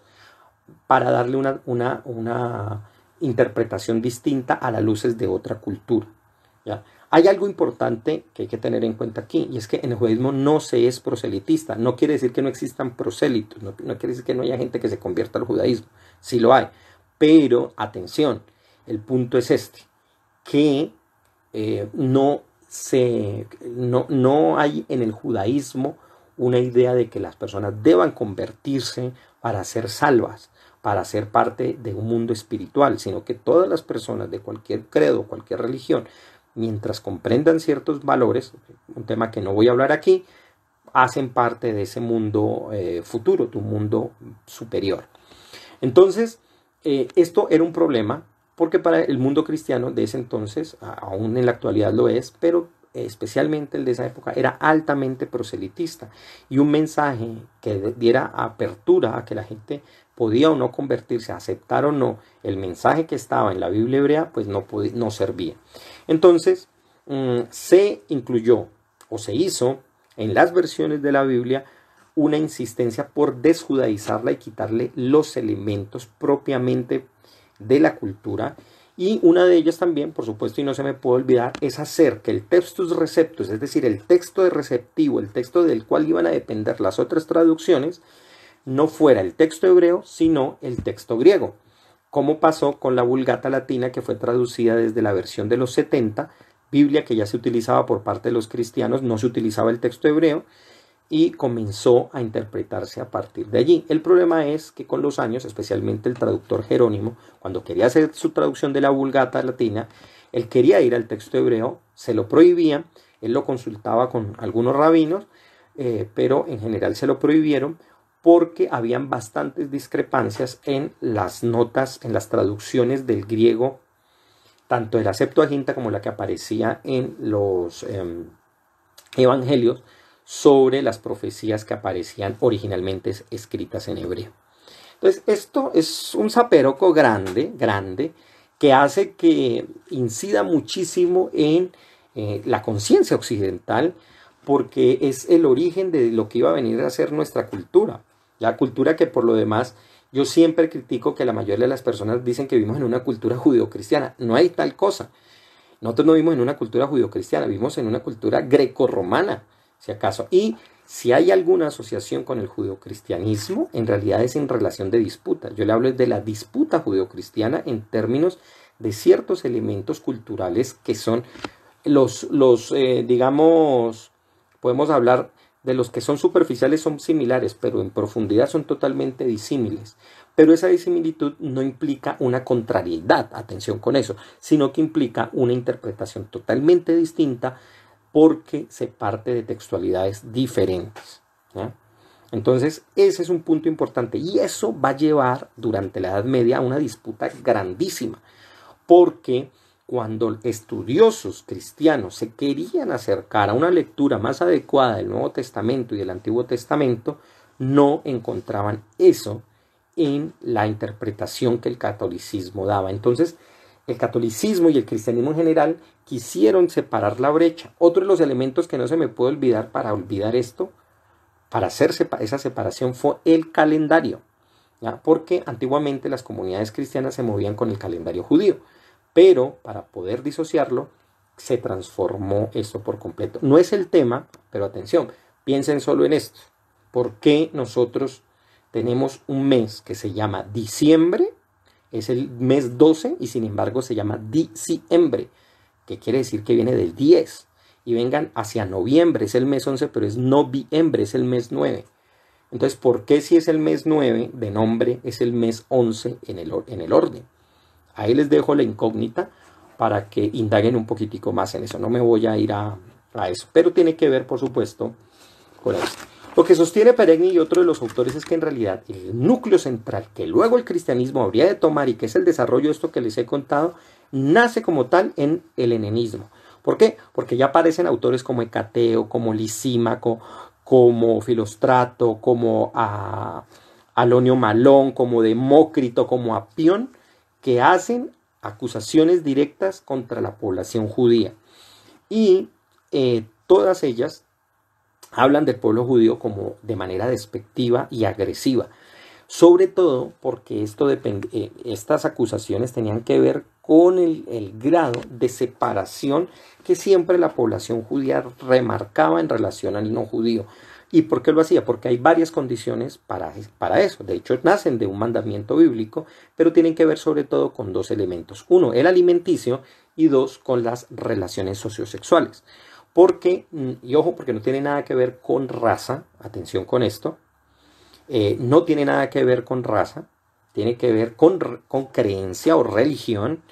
para darle una interpretación distinta a las luces de otra cultura. ¿Ya? Hay algo importante que hay que tener en cuenta aquí, y es que en el judaísmo no se es proselitista. No quiere decir que no existan prosélitos, no quiere decir que no haya gente que se convierta al judaísmo. Sí lo hay. Pero, atención, el punto es este, que no hay en el judaísmo una idea de que las personas deban convertirse para ser salvas, para ser parte de un mundo espiritual, sino que todas las personas de cualquier credo, cualquier religión, mientras comprendan ciertos valores, un tema que no voy a hablar aquí, hacen parte de ese mundo futuro, de un mundo superior. Entonces, esto era un problema, porque para el mundo cristiano de ese entonces, aún en la actualidad lo es, pero especialmente el de esa época, era altamente proselitista. Y un mensaje que diera apertura a que la gente podía o no convertirse, aceptar o no el mensaje que estaba en la Biblia hebrea, pues no servía. Entonces, se incluyó o se hizo en las versiones de la Biblia una insistencia por desjudaizarla y quitarle los elementos propiamente de la cultura, y una de ellas también, por supuesto, y no se me puede olvidar, es hacer que el textus receptus, es decir, el texto de receptivo, el texto del cual iban a depender las otras traducciones, no fuera el texto hebreo, sino el texto griego, como pasó con la Vulgata latina, que fue traducida desde la versión de los 70, Biblia que ya se utilizaba por parte de los cristianos, no se utilizaba el texto hebreo, y comenzó a interpretarse a partir de allí. El problema es que con los años, especialmente el traductor Jerónimo, cuando quería hacer su traducción de la Vulgata latina, él quería ir al texto hebreo, se lo prohibían, él lo consultaba con algunos rabinos, pero en general se lo prohibieron porque habían bastantes discrepancias en las notas, en las traducciones del griego, tanto de la Septuaginta como la que aparecía en los evangelios, sobre las profecías que aparecían originalmente escritas en hebreo. Entonces, esto es un zaperoco grande, que hace que incida muchísimo en la conciencia occidental, porque es el origen de lo que iba a venir a ser nuestra cultura. La cultura que, por lo demás, yo siempre critico que la mayoría de las personas dicen que vivimos en una cultura judeocristiana. No hay tal cosa. Nosotros no vivimos en una cultura judeocristiana, vivimos en una cultura grecorromana, si acaso. Y si hay alguna asociación con el judeocristianismo, en realidad es en relación de disputa. Yo le hablo de la disputa judeocristiana en términos de ciertos elementos culturales que son digamos, podemos hablar de los que son superficiales, son similares, pero en profundidad son totalmente disímiles. Pero esa disimilitud no implica una contrariedad, atención con eso, sino que implica una interpretación totalmente distinta, porque se parte de textualidades diferentes, ¿ya? Entonces, ese es un punto importante, y eso va a llevar durante la Edad Media a una disputa grandísima, porque cuando estudiosos cristianos se querían acercar a una lectura más adecuada del Nuevo Testamento y del Antiguo Testamento, no encontraban eso en la interpretación que el catolicismo daba. Entonces, el catolicismo y el cristianismo en general quisieron separar la brecha. Otro de los elementos que no se me puede olvidar para olvidar esto, para hacer esa separación fue el calendario, ¿ya? Porque antiguamente las comunidades cristianas se movían con el calendario judío, pero para poder disociarlo se transformó esto por completo. No es el tema, pero atención, piensen solo en esto. ¿Por qué nosotros tenemos un mes que se llama diciembre? Es el mes 12 y sin embargo se llama diciembre, que quiere decir que viene del 10. Y vengan hacia noviembre, es el mes 11, pero es noviembre, es el mes 9. Entonces, ¿por qué si es el mes 9 de nombre, es el mes 11 en el orden? Ahí les dejo la incógnita para que indaguen un poquitico más en eso. No me voy a ir a eso, pero tiene que ver, por supuesto, con esto. Lo que sostiene Peregni y otro de los autores es que en realidad el núcleo central que luego el cristianismo habría de tomar y que es el desarrollo de esto que les he contado, nace como tal en el helenismo. ¿Por qué? Porque ya aparecen autores como Hecateo, como Lisímaco, como Filóstrato, como Alonio Malón, como Demócrito, como Apión, que hacen acusaciones directas contra la población judía. Y todas ellas hablan del pueblo judío como de manera despectiva y agresiva. Sobre todo porque estas acusaciones tenían que ver con el grado de separación que siempre la población judía remarcaba en relación al no judío. ¿Y por qué lo hacía? Porque hay varias condiciones para eso. De hecho, nacen de un mandamiento bíblico, pero tienen que ver sobre todo con dos elementos. Uno, el alimenticio, y dos, con las relaciones sociosexuales. Porque, y ojo, porque no tiene nada que ver con raza, atención con esto, no tiene nada que ver con raza, tiene que ver con creencia o religión,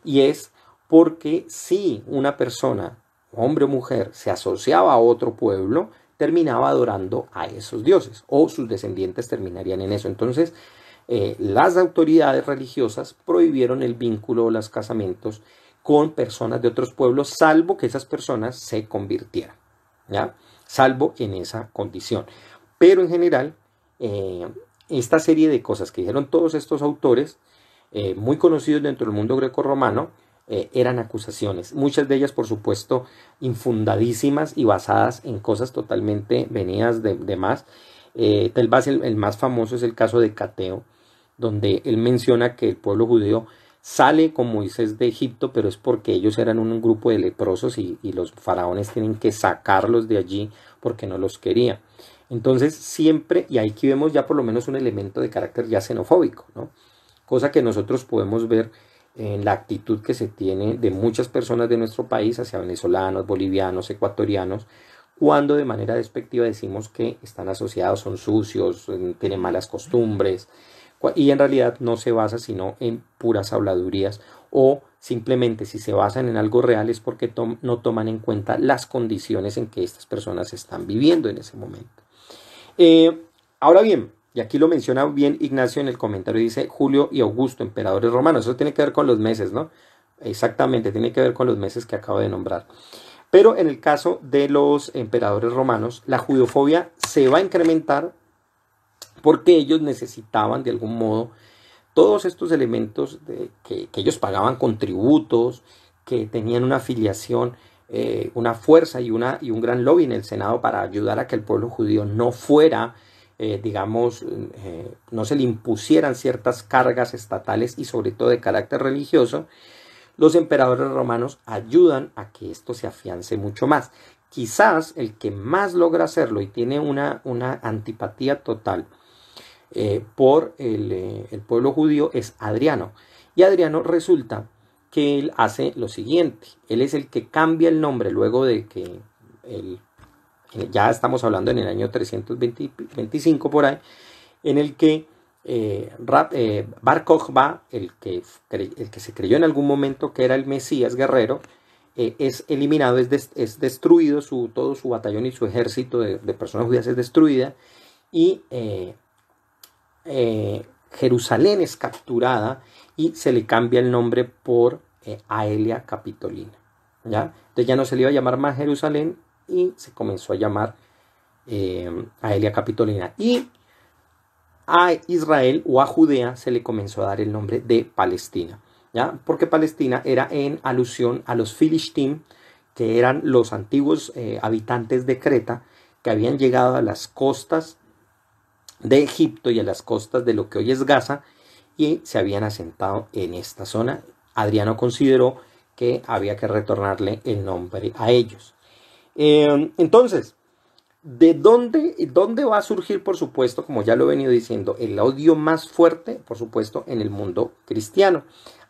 y es porque si una persona, hombre o mujer, se asociaba a otro pueblo, terminaba adorando a esos dioses, o sus descendientes terminarían en eso. Entonces, las autoridades religiosas prohibieron el vínculo o los casamientos con personas de otros pueblos, salvo que esas personas se convirtieran, ¿ya? Salvo en esa condición. Pero en general, esta serie de cosas que dijeron todos estos autores, muy conocidos dentro del mundo grecorromano, eran acusaciones, muchas de ellas por supuesto infundadísimas y basadas en cosas totalmente venidas de más. Tal vez el más famoso es el caso de Hecateo, donde él menciona que el pueblo judío sale con Moisés de Egipto, pero es porque ellos eran un grupo de leprosos y los faraones tienen que sacarlos de allí porque no los querían. Entonces siempre, y aquí vemos ya por lo menos un elemento de carácter ya xenofóbico, ¿no? Cosa que nosotros podemos ver en la actitud que se tiene de muchas personas de nuestro país hacia venezolanos, bolivianos, ecuatorianos, cuando de manera despectiva decimos que están asociados, son sucios, tienen malas costumbres, y en realidad no se basa sino en puras habladurías, o simplemente si se basan en algo real es porque no toman en cuenta las condiciones en que estas personas están viviendo en ese momento. Ahora bien, y aquí lo menciona bien Ignacio en el comentario, dice Julio y Augusto, emperadores romanos. Eso tiene que ver con los meses, ¿no? Exactamente, tiene que ver con los meses que acabo de nombrar. Pero en el caso de los emperadores romanos, la judeofobia se va a incrementar porque ellos necesitaban de algún modo todos estos elementos que ellos pagaban con tributos, que tenían una afiliación, una fuerza y un gran lobby en el Senado para ayudar a que el pueblo judío no fuera, no se le impusieran ciertas cargas estatales y sobre todo de carácter religioso. Los emperadores romanos ayudan a que esto se afiance mucho más. Quizás el que más logra hacerlo y tiene una antipatía total por el pueblo judío es Adriano. Y Adriano resulta que él hace lo siguiente. Él es el que cambia el nombre luego de que ya estamos hablando en el año 325 por ahí, en el que Bar Kokhba, el que se creyó en algún momento que era el Mesías guerrero, es eliminado, es destruido, todo su batallón y su ejército de personas judías es destruida, y Jerusalén es capturada y se le cambia el nombre por Aelia Capitolina, ¿ya? Entonces ya no se le iba a llamar más Jerusalén y se comenzó a llamar Aelia Capitolina, y a Israel o a Judea se le comenzó a dar el nombre de Palestina, ¿ya? Porque Palestina era en alusión a los Filistim, que eran los antiguos habitantes de Creta, que habían llegado a las costas de Egipto y a las costas de lo que hoy es Gaza y se habían asentado en esta zona. Adriano consideró que había que retornarle el nombre a ellos. Entonces, ¿de dónde va a surgir, por supuesto, como ya lo he venido diciendo, el odio más fuerte, por supuesto, en el mundo cristiano?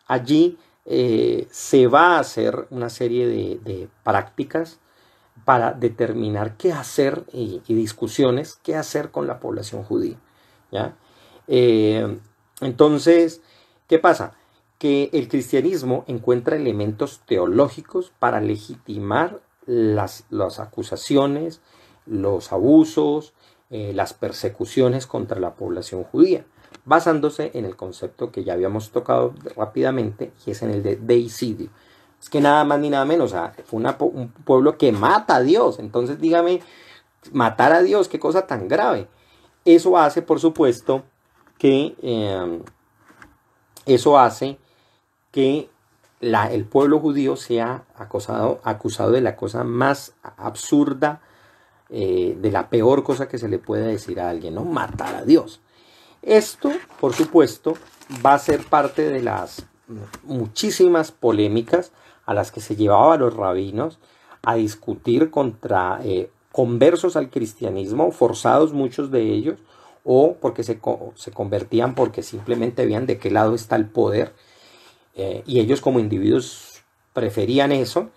Allí se va a hacer una serie de prácticas para determinar qué hacer y discusiones, qué hacer con la población judía, ¿ya? Entonces, ¿qué pasa? Que el cristianismo encuentra elementos teológicos para legitimar las acusaciones, los abusos, las persecuciones contra la población judía, basándose en el concepto que ya habíamos tocado rápidamente, y es en el de deicidio. Es que nada más ni nada menos, o sea, fue un pueblo que mata a Dios. Entonces dígame, matar a Dios, qué cosa tan grave. Eso hace, por supuesto, que el pueblo judío sea acusado de la cosa más absurda, de la peor cosa que se le puede decir a alguien, ¿no? Matar a Dios. Esto, por supuesto, va a ser parte de las muchísimas polémicas a las que se llevaba a los rabinos a discutir contra conversos al cristianismo, forzados muchos de ellos, o porque se convertían porque simplemente veían de qué lado está el poder, y ellos como individuos preferían eso,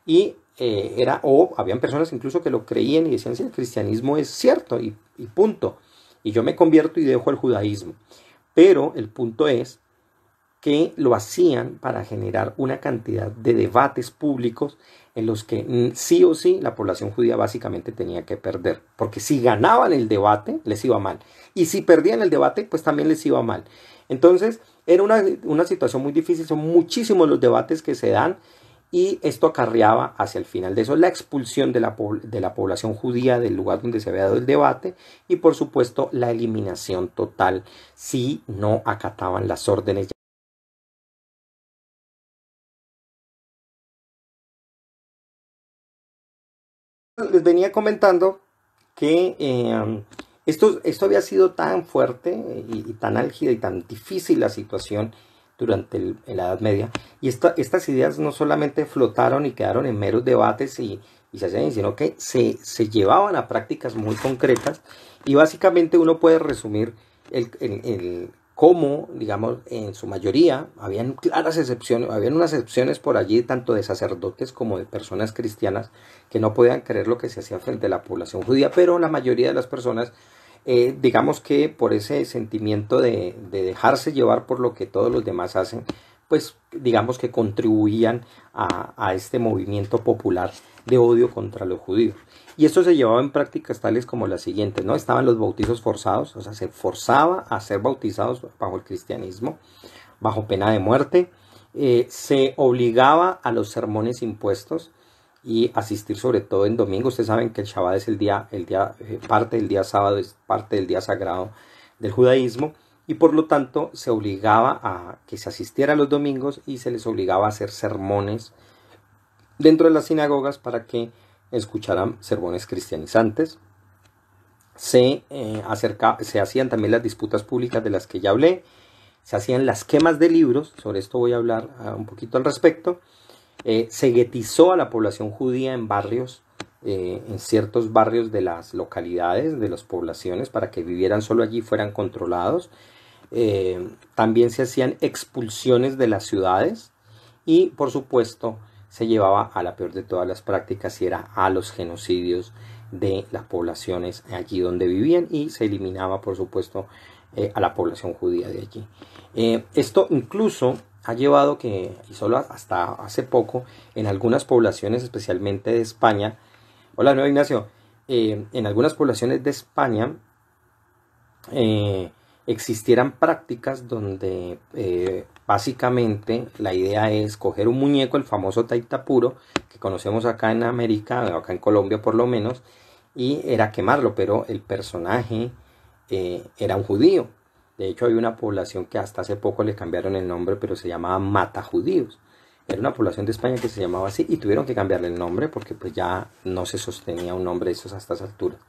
y habían personas incluso que lo creían y decían, sí, el cristianismo es cierto y punto, y yo me convierto y dejo el judaísmo. Pero el punto es que lo hacían para generar una cantidad de debates públicos en los que sí o sí la población judía básicamente tenía que perder, porque si ganaban el debate les iba mal, y si perdían el debate pues también les iba mal. Entonces era una situación muy difícil, son muchísimos los debates que se dan, y esto acarreaba hacia el final de eso la expulsión de la población judía del lugar donde se había dado el debate, y por supuesto la eliminación total si no acataban las órdenes. Les venía comentando que esto había sido tan fuerte y tan álgida y tan difícil la situación durante la Edad Media, y estas ideas no solamente flotaron y quedaron en meros debates y se hacían, sino que se llevaban a prácticas muy concretas, y básicamente uno puede resumir cómo, digamos, en su mayoría, habían claras excepciones, habían unas excepciones por allí, tanto de sacerdotes como de personas cristianas, que no podían creer lo que se hacía frente a la población judía, pero la mayoría de las personas, digamos que por ese sentimiento de dejarse llevar por lo que todos los demás hacen, pues digamos que contribuían a este movimiento popular de odio contra los judíos. Y esto se llevaba en prácticas tales como las siguientes, ¿no? Estaban los bautizos forzados, o sea, se forzaba a ser bautizados bajo el cristianismo, bajo pena de muerte. Se obligaba a los sermones impuestos y asistir sobre todo en domingo. Ustedes saben que el Shabbat es parte del día sábado, es parte del día sagrado del judaísmo, y por lo tanto se obligaba a que se asistiera los domingos, y se les obligaba a hacer sermones dentro de las sinagogas para que escucharan sermones cristianizantes. Se hacían también las disputas públicas de las que ya hablé, se hacían las quemas de libros, sobre esto voy a hablar un poquito al respecto. Se guetizó a la población judía en barrios, en ciertos barrios de las localidades, de las poblaciones, para que vivieran solo allí, fueran controlados. También se hacían expulsiones de las ciudades, y por supuesto se llevaba a la peor de todas las prácticas, y era a los genocidios de las poblaciones allí donde vivían, y se eliminaba por supuesto a la población judía de allí. Esto incluso ha llevado que, y solo hasta hace poco, en algunas poblaciones, especialmente de España, hola, nuevo Ignacio, en algunas poblaciones de España existieran prácticas donde básicamente la idea es coger un muñeco, el famoso taitapuro, que conocemos acá en América, acá en Colombia por lo menos, y era quemarlo, pero el personaje era un judío. De hecho, hay una población que hasta hace poco le cambiaron el nombre, pero se llamaba Mata Judíos. Era una población de España que se llamaba así y tuvieron que cambiarle el nombre porque pues ya no se sostenía un nombre de esos a estas alturas.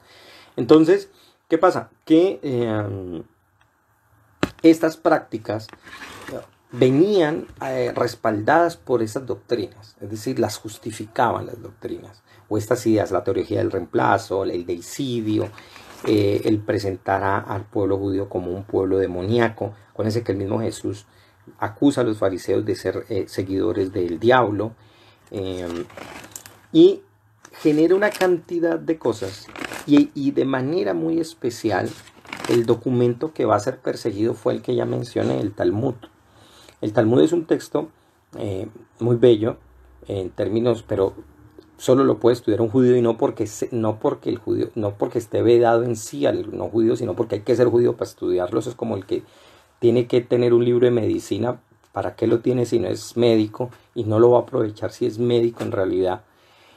Entonces, ¿qué pasa? Que estas prácticas venían respaldadas por esas doctrinas, es decir, las justificaban las doctrinas, o estas ideas, la teología del reemplazo, el deicidio, el presentar al pueblo judío como un pueblo demoníaco, con ese que el mismo Jesús acusa a los fariseos de ser seguidores del diablo, y genera una cantidad de cosas, y de manera muy especial, el documento que va a ser perseguido fue el que ya mencioné, el Talmud. El Talmud es un texto muy bello en términos, pero solo lo puede estudiar un judío, y no porque esté vedado en sí al no judío, sino porque hay que ser judío para estudiarlo. Eso es como el que tiene que tener un libro de medicina. ¿Para qué lo tiene si no es médico? Y no lo va a aprovechar si es médico en realidad.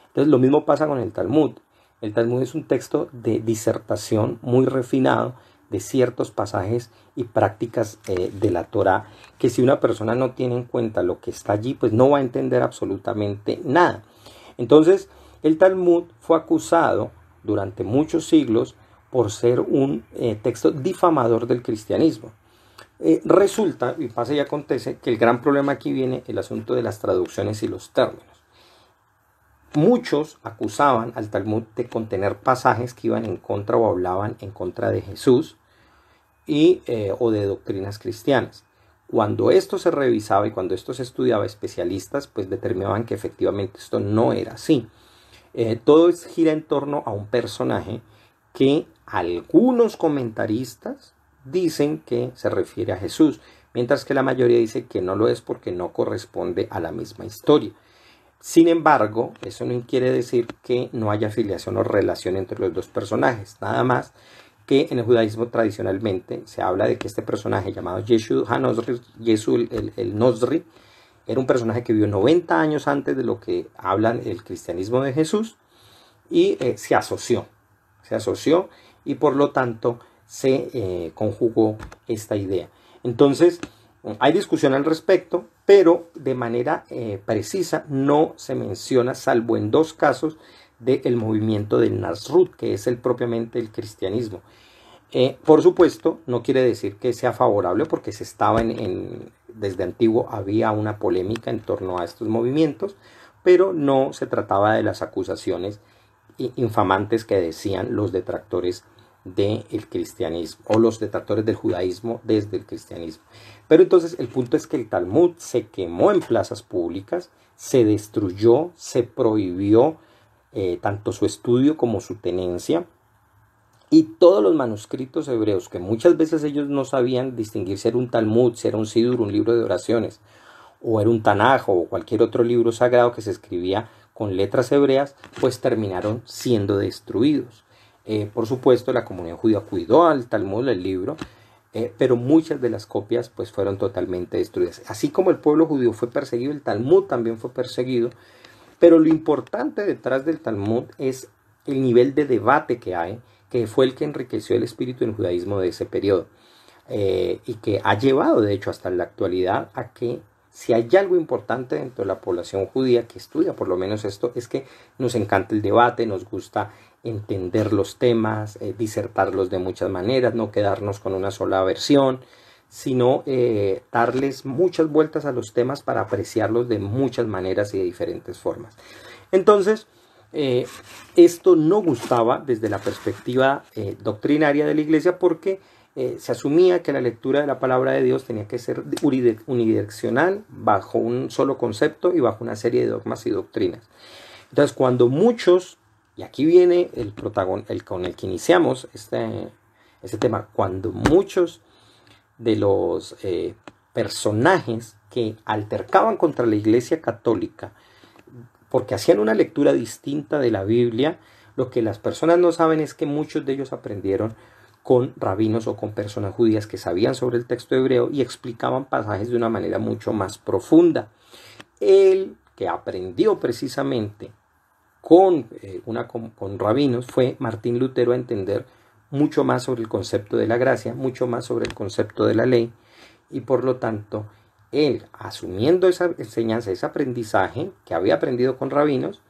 Entonces lo mismo pasa con el Talmud. El Talmud es un texto de disertación muy refinado de ciertos pasajes y prácticas de la Torá, que si una persona no tiene en cuenta lo que está allí, pues no va a entender absolutamente nada. Entonces, el Talmud fue acusado durante muchos siglos por ser un texto difamador del cristianismo. Resulta, y pasa y acontece, que el gran problema aquí viene el asunto de las traducciones y los términos. Muchos acusaban al Talmud de contener pasajes que iban en contra o hablaban en contra de Jesús o de doctrinas cristianas. Cuando esto se revisaba y cuando esto se estudiaba, especialistas pues determinaban que efectivamente esto no era así. Todo gira en torno a un personaje que algunos comentaristas dicen que se refiere a Jesús, mientras que la mayoría dice que no lo es porque no corresponde a la misma historia. Sin embargo, eso no quiere decir que no haya afiliación o relación entre los dos personajes, nada más que en el judaísmo tradicionalmente se habla de que este personaje llamado Yeshua HaNozri, el Nozri, era un personaje que vivió 90 años antes de lo que hablan el cristianismo de Jesús, y se asoció y por lo tanto se conjugó esta idea. Entonces, hay discusión al respecto, pero de manera precisa no se menciona, salvo en dos casos, del movimiento del Nasrut, que es propiamente el cristianismo. Por supuesto, no quiere decir que sea favorable, porque se estaba desde antiguo había una polémica en torno a estos movimientos, pero no se trataba de las acusaciones infamantes que decían los detractores del cristianismo o los detractores del judaísmo desde el cristianismo. Pero entonces el punto es que el Talmud se quemó en plazas públicas, se destruyó, se prohibió tanto su estudio como su tenencia, y todos los manuscritos hebreos, que muchas veces ellos no sabían distinguir si era un Talmud, si era un Sidur, un libro de oraciones, o era un Tanaj o cualquier otro libro sagrado que se escribía con letras hebreas, pues terminaron siendo destruidos. Por supuesto, la comunidad judía cuidó al Talmud, el libro, pero muchas de las copias pues fueron totalmente destruidas. Así como el pueblo judío fue perseguido, el Talmud también fue perseguido, pero lo importante detrás del Talmud es el nivel de debate que hay, que fue el que enriqueció el espíritu del judaísmo de ese periodo, y que ha llevado de hecho hasta la actualidad a que si hay algo importante dentro de la población judía que estudia por lo menos esto, es que nos encanta el debate, nos gusta entender los temas, disertarlos de muchas maneras, no quedarnos con una sola versión, sino darles muchas vueltas a los temas para apreciarlos de muchas maneras y de diferentes formas. Entonces, esto no gustaba desde la perspectiva doctrinaria de la Iglesia, porque se asumía que la lectura de la palabra de Dios tenía que ser unidireccional, bajo un solo concepto y bajo una serie de dogmas y doctrinas. Entonces, cuando muchos, y aquí viene el con el que iniciamos este tema, cuando muchos de los personajes que altercaban contra la Iglesia Católica, porque hacían una lectura distinta de la Biblia, lo que las personas no saben es que muchos de ellos aprendieron con rabinos o con personas judías que sabían sobre el texto hebreo y explicaban pasajes de una manera mucho más profunda. El que aprendió precisamente con rabinos fue Martín Lutero, a entender mucho más sobre el concepto de la gracia, mucho más sobre el concepto de la ley, y por lo tanto él, asumiendo esa enseñanza, ese aprendizaje que había aprendido con rabinos,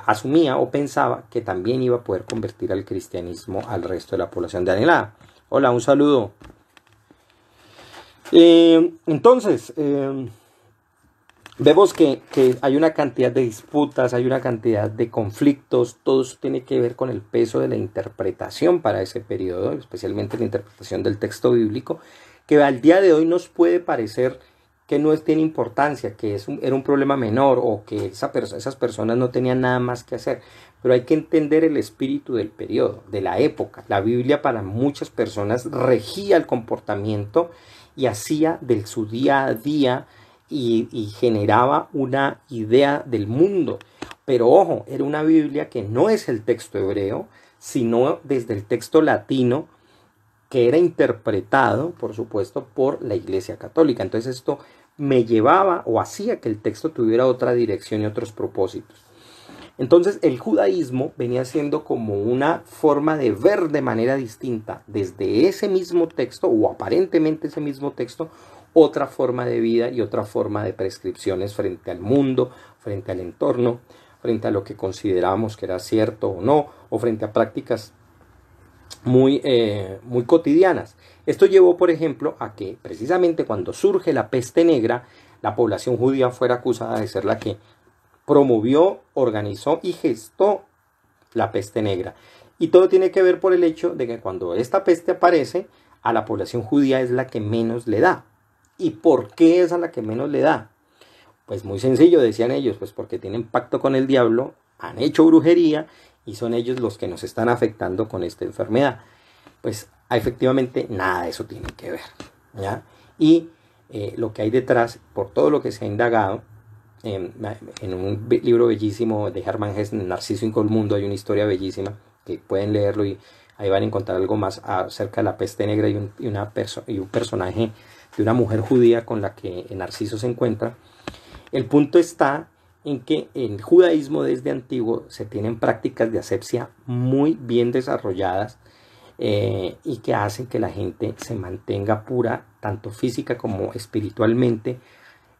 asumía o pensaba que también iba a poder convertir al cristianismo al resto de la población de Anelada. Hola, un saludo. Entonces, vemos que hay una cantidad de disputas, hay una cantidad de conflictos, todo eso tiene que ver con el peso de la interpretación para ese periodo, especialmente la interpretación del texto bíblico, que al día de hoy nos puede parecer que no tiene importancia, que era un problema menor o que esas personas no tenían nada más que hacer. Pero hay que entender el espíritu del periodo, de la época. La Biblia para muchas personas regía el comportamiento y hacía de su día a día y generaba una idea del mundo. Pero ojo, era una Biblia que no es el texto hebreo, sino desde el texto latino, que era interpretado, por supuesto, por la Iglesia Católica. Entonces esto me llevaba o hacía que el texto tuviera otra dirección y otros propósitos. Entonces el judaísmo venía siendo como una forma de ver de manera distinta desde ese mismo texto, o aparentemente ese mismo texto, otra forma de vida y otra forma de prescripciones frente al mundo, frente al entorno, frente a lo que considerábamos que era cierto o no, o frente a prácticas muy cotidianas. Esto llevó, por ejemplo, a que precisamente cuando surge la peste negra, la población judía fuera acusada de ser la que promovió, organizó y gestó la peste negra. Y todo tiene que ver por el hecho de que cuando esta peste aparece, a la población judía es la que menos le da. ¿Y por qué es a la que menos le da? Pues muy sencillo, decían ellos, pues porque tienen pacto con el diablo, han hecho brujería y son ellos los que nos están afectando con esta enfermedad. Pues efectivamente nada de eso tiene que ver, ¿ya? Y lo que hay detrás, por todo lo que se ha indagado, en un libro bellísimo de Hermann Hesse, Narciso y el mundo, hay una historia bellísima que pueden leerlo y ahí van a encontrar algo más acerca de la peste negra y un personaje de una mujer judía con la que Narciso se encuentra. El punto está en que en el judaísmo desde antiguo se tienen prácticas de asepsia muy bien desarrolladas y que hacen que la gente se mantenga pura, tanto física como espiritualmente,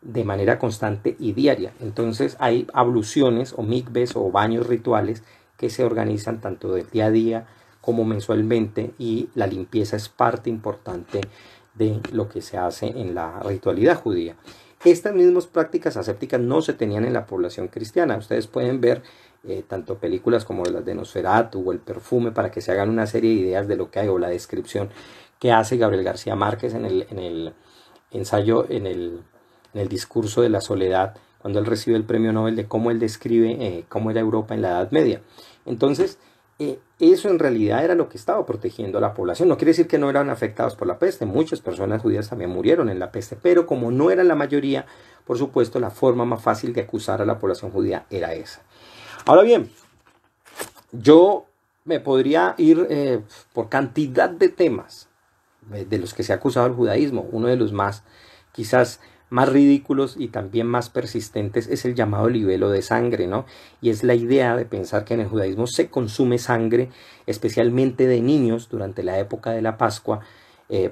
de manera constante y diaria. Entonces hay abluciones o mikves o baños rituales que se organizan tanto del día a día como mensualmente, y la limpieza es parte importante de lo que se hace en la ritualidad judía. Estas mismas prácticas asépticas no se tenían en la población cristiana. Ustedes pueden ver tanto películas como las de Nosferatu o El perfume para que se hagan una serie de ideas de lo que hay, o la descripción que hace Gabriel García Márquez en el ensayo, en el discurso de la soledad, cuando él recibe el premio Nobel, de cómo él describe cómo era Europa en la Edad Media. Entonces, eso en realidad era lo que estaba protegiendo a la población. No quiere decir que no eran afectados por la peste. Muchas personas judías también murieron en la peste, pero como no eran la mayoría, por supuesto, la forma más fácil de acusar a la población judía era esa. Ahora bien, yo me podría ir por cantidad de temas de los que se ha acusado el judaísmo. Uno de los más, quizás más ridículos y también más persistentes, es el llamado libelo de sangre, ¿no? Y es la idea de pensar que en el judaísmo se consume sangre, especialmente de niños, durante la época de la Pascua,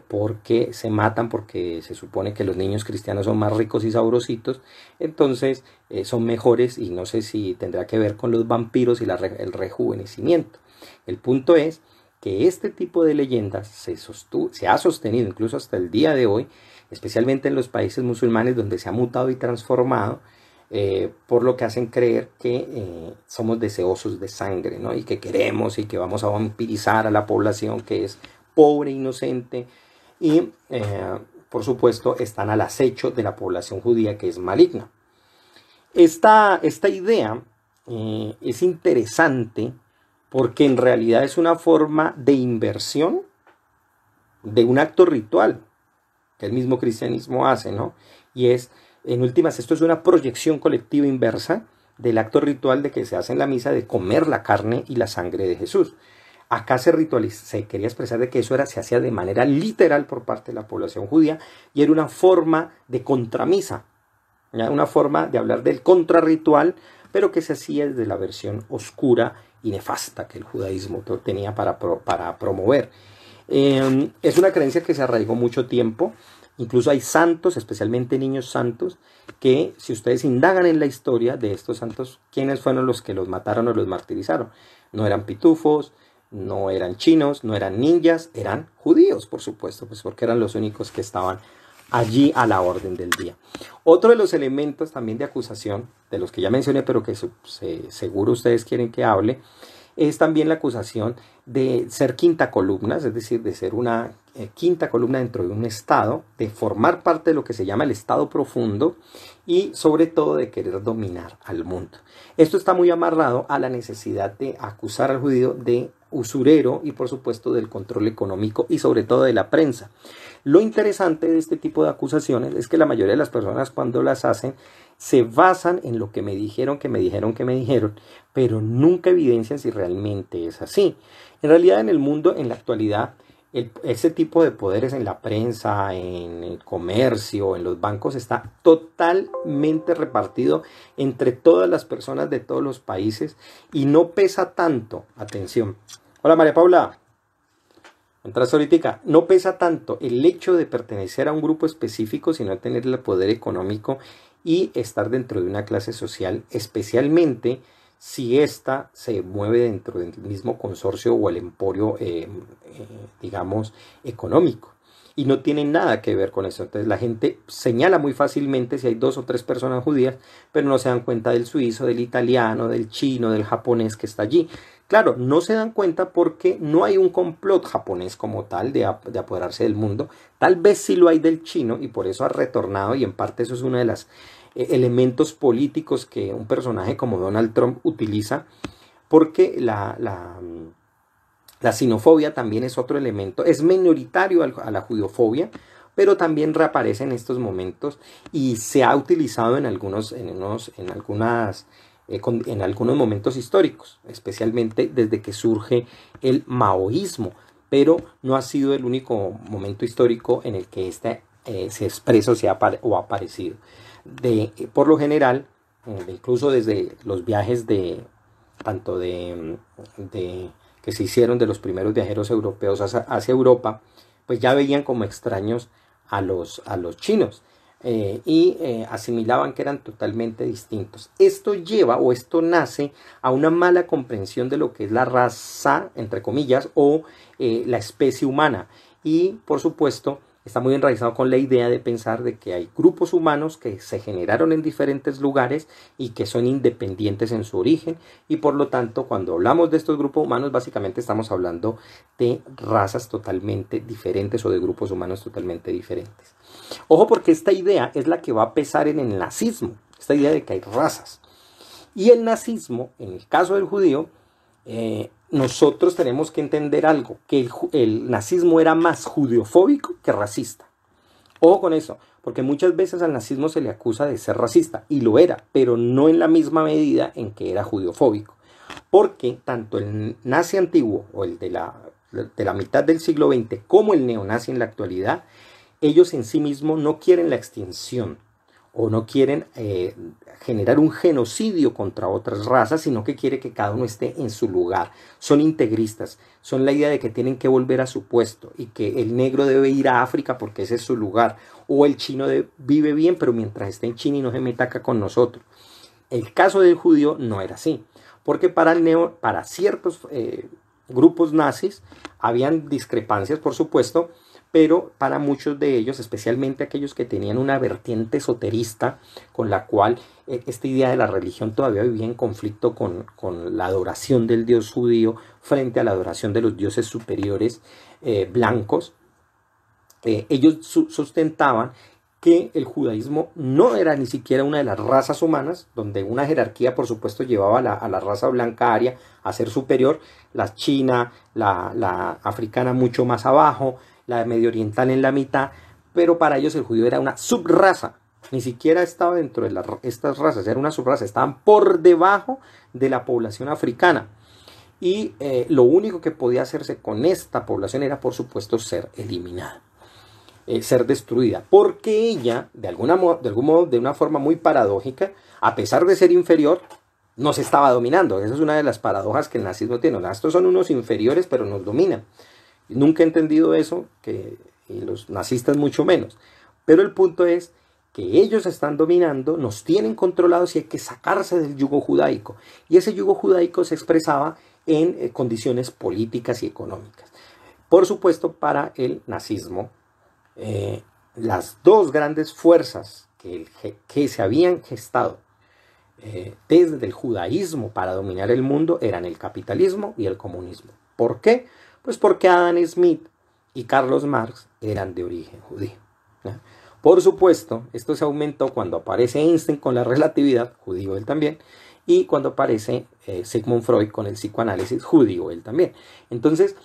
porque se matan, porque se supone que los niños cristianos son más ricos y sabrositos, entonces son mejores, y no sé si tendrá que ver con los vampiros y el rejuvenecimiento. El punto es que este tipo de leyendas se ha sostenido incluso hasta el día de hoy, especialmente en los países musulmanes, donde se ha mutado y transformado, por lo que hacen creer que somos deseosos de sangre, ¿no? Y que queremos y que vamos a vampirizar a la población que es pobre, inocente, y por supuesto están al acecho de la población judía, que es maligna. Esta idea es interesante porque en realidad es una forma de inversión de un acto ritual que el mismo cristianismo hace, ¿no? Y es, en últimas, esto es una proyección colectiva inversa del acto ritual de que se hace en la misa de comer la carne y la sangre de Jesús. Acá se quería expresar de que eso se hacía de manera literal por parte de la población judía, y era una forma de contramisa, ¿ya? Una forma de hablar del contrarritual, pero que se hacía desde la versión oscura y nefasta que el judaísmo tenía para promover. Es una creencia que se arraigó mucho tiempo, Incluso hay santos, especialmente niños santos, que si ustedes indagan en la historia de estos santos, ¿quiénes fueron los que los mataron o los martirizaron? No eran pitufos, no eran chinos, no eran ninjas, eran judíos, por supuesto, pues porque eran los únicos que estaban allí a la orden del día. Otro de los elementos también de acusación, de los que ya mencioné, pero que seguro ustedes quieren que hable, es también la acusación de ser quinta columna, es decir, de ser una quinta columna dentro de un Estado, de formar parte de lo que se llama el Estado profundo y sobre todo de querer dominar al mundo. Esto está muy amarrado a la necesidad de acusar al judío de usurero y por supuesto del control económico y sobre todo de la prensa. Lo interesante de este tipo de acusaciones es que la mayoría de las personas cuando las hacen se basan en lo que me dijeron, pero nunca evidencian si realmente es así. En realidad en el mundo, en la actualidad, ese tipo de poderes en la prensa, en el comercio, en los bancos, está totalmente repartido entre todas las personas de todos los países y no pesa tanto, atención. Hola María Paula, entras ahorita, no pesa tanto el hecho de pertenecer a un grupo específico, sino tener el poder económico y estar dentro de una clase social, especialmente si ésta se mueve dentro del mismo consorcio o el emporio, digamos, económico. Y no tiene nada que ver con eso. Entonces la gente señala muy fácilmente si hay 2 o 3 personas judías, pero no se dan cuenta del suizo, del italiano, del chino, del japonés que está allí. Claro, no se dan cuenta porque no hay un complot japonés como tal de apoderarse del mundo. Tal vez sí lo hay del chino y por eso ha retornado, y en parte eso es uno de los elementos políticos que un personaje como Donald Trump utiliza, porque la xenofobia también es otro elemento, es minoritario a la judiofobia, pero también reaparece en estos momentos y se ha utilizado en algunos momentos históricos, especialmente desde que surge el maoísmo, pero no ha sido el único momento histórico en el que este se expresa o ha aparecido. Por lo general, incluso desde los viajes que se hicieron de los primeros viajeros europeos hacia Europa, pues ya veían como extraños a los chinos. Asimilaban que eran totalmente distintos. Esto nace a una mala comprensión de lo que es la raza, entre comillas, o la especie humana. Y, por supuesto, está muy enraizado con la idea de pensar de que hay grupos humanos que se generaron en diferentes lugares y que son independientes en su origen, y por lo tanto cuando hablamos de estos grupos humanos básicamente estamos hablando de razas totalmente diferentes o de grupos humanos totalmente diferentes. Ojo, porque esta idea es la que va a pesar en el nazismo, esta idea de que hay razas. Y el nazismo, en el caso del judío, nosotros tenemos que entender algo, que el nazismo era más judeofóbico que racista. Ojo con eso, porque muchas veces al nazismo se le acusa de ser racista, y lo era, pero no en la misma medida en que era judeofóbico. Porque tanto el nazi antiguo, o el de la mitad del siglo XX, como el neonazi en la actualidad, ellos en sí mismos no quieren la extinción, o no quieren generar un genocidio contra otras razas, sino que quiere que cada uno esté en su lugar. Son integristas, son la idea de que tienen que volver a su puesto y que el negro debe ir a África porque ese es su lugar, o el chino vive bien, pero mientras esté en China y no se meta acá con nosotros. El caso del judío no era así, porque para ciertos grupos nazis habían discrepancias, por supuesto, pero para muchos de ellos, especialmente aquellos que tenían una vertiente esoterista, con la cual esta idea de la religión todavía vivía en conflicto con la adoración del dios judío frente a la adoración de los dioses superiores blancos, ellos sustentaban que el judaísmo no era ni siquiera una de las razas humanas, donde una jerarquía por supuesto llevaba a la raza blanca aria a ser superior, la china, la africana mucho más abajo, la medio oriental en la mitad, pero para ellos el judío era una subraza, ni siquiera estaba dentro de estas razas, era una subraza, estaban por debajo de la población africana. Y lo único que podía hacerse con esta población era por supuesto ser eliminada, ser destruida, porque ella de algún modo, de una forma muy paradójica, a pesar de ser inferior, nos estaba dominando. Esa es una de las paradojas que el nazismo tiene. Estos son unos inferiores, pero nos dominan. Nunca he entendido eso, y los nazistas mucho menos, Pero el punto es que ellos están dominando, nos tienen controlados y hay que sacarse del yugo judaico. Y ese yugo judaico se expresaba en condiciones políticas y económicas. Por supuesto, para el nazismo, las dos grandes fuerzas que se habían gestado desde el judaísmo para dominar el mundo eran el capitalismo y el comunismo. ¿Por qué? Pues porque Adam Smith y Carlos Marx eran de origen judío, ¿no? Por supuesto, esto se aumentó cuando aparece Einstein con la relatividad, judío él también, y cuando aparece Sigmund Freud con el psicoanálisis, judío él también. Entonces,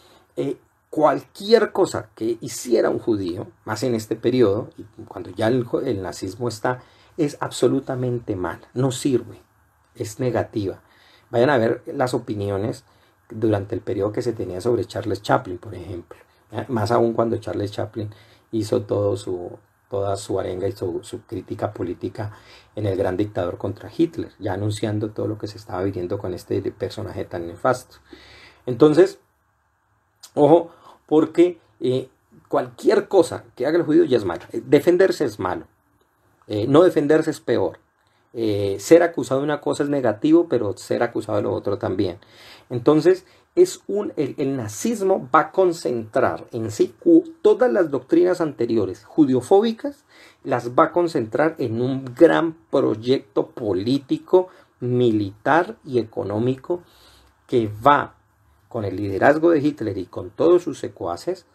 cualquier cosa que hiciera un judío, más en este periodo, y cuando ya el nazismo está, es absolutamente mala, no sirve, es negativa. Vayan a ver las opiniones durante el periodo que se tenía sobre Charles Chaplin, por ejemplo. Más aún cuando Charles Chaplin hizo toda su arenga y su crítica política en El Gran Dictador contra Hitler, ya anunciando todo lo que se estaba viviendo con este personaje tan nefasto. Entonces, ojo, porque cualquier cosa que haga el judío ya es malo. Defenderse es malo. No defenderse es peor. Ser acusado de una cosa es negativo, pero ser acusado de lo otro también. Entonces, el nazismo va a concentrar en sí todas las doctrinas anteriores judiofóbicas, las va a concentrar en un gran proyecto político, militar y económico que va, con el liderazgo de Hitler y con todos sus secuaces,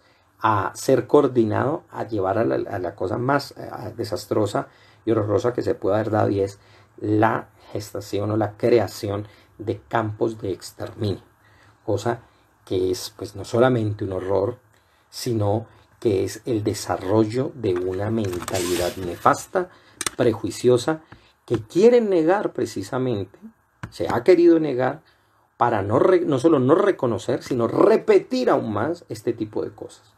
a ser coordinado a llevar a la cosa más desastrosa y horrorosa que se pueda haber dado, y es la gestación o la creación de campos de exterminio, cosa que es pues no solamente un horror, sino que es el desarrollo de una mentalidad nefasta, prejuiciosa, que quieren negar precisamente, se ha querido negar para no solo no reconocer, sino repetir aún más este tipo de cosas.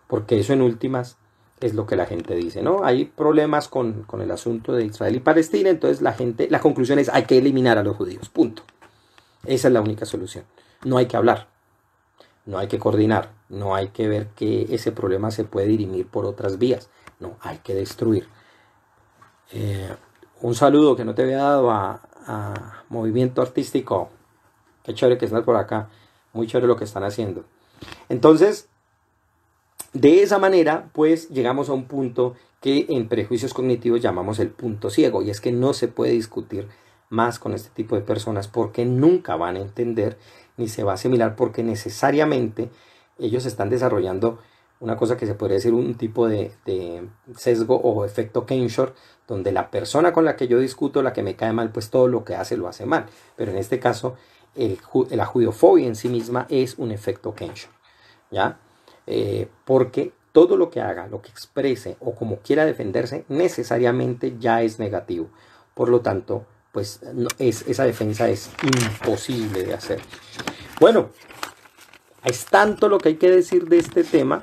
Porque eso en últimas es lo que la gente dice, ¿no? Hay problemas con el asunto de Israel y Palestina, entonces la conclusión es hay que eliminar a los judíos, punto. Esa es la única solución. No hay que hablar, no hay que coordinar, no hay que ver que ese problema se puede dirimir por otras vías, no, hay que destruir. Un saludo que no te había dado a Movimiento Artístico. Qué chévere que estás por acá, muy chévere lo que están haciendo. Entonces, de esa manera, pues llegamos a un punto que en prejuicios cognitivos llamamos el punto ciego, y es que no se puede discutir más con este tipo de personas porque nunca van a entender ni se va a asimilar, porque necesariamente ellos están desarrollando una cosa que se podría decir un tipo de sesgo o efecto Kensho, donde la persona con la que yo discuto, la que me cae mal, pues todo lo que hace lo hace mal. Pero en este caso, la judeofobia en sí misma es un efecto Kensho, ¿ya? Porque todo lo que haga, lo que exprese o como quiera defenderse, necesariamente ya es negativo. Por lo tanto, pues esa defensa es imposible de hacer. Bueno, es tanto lo que hay que decir de este tema.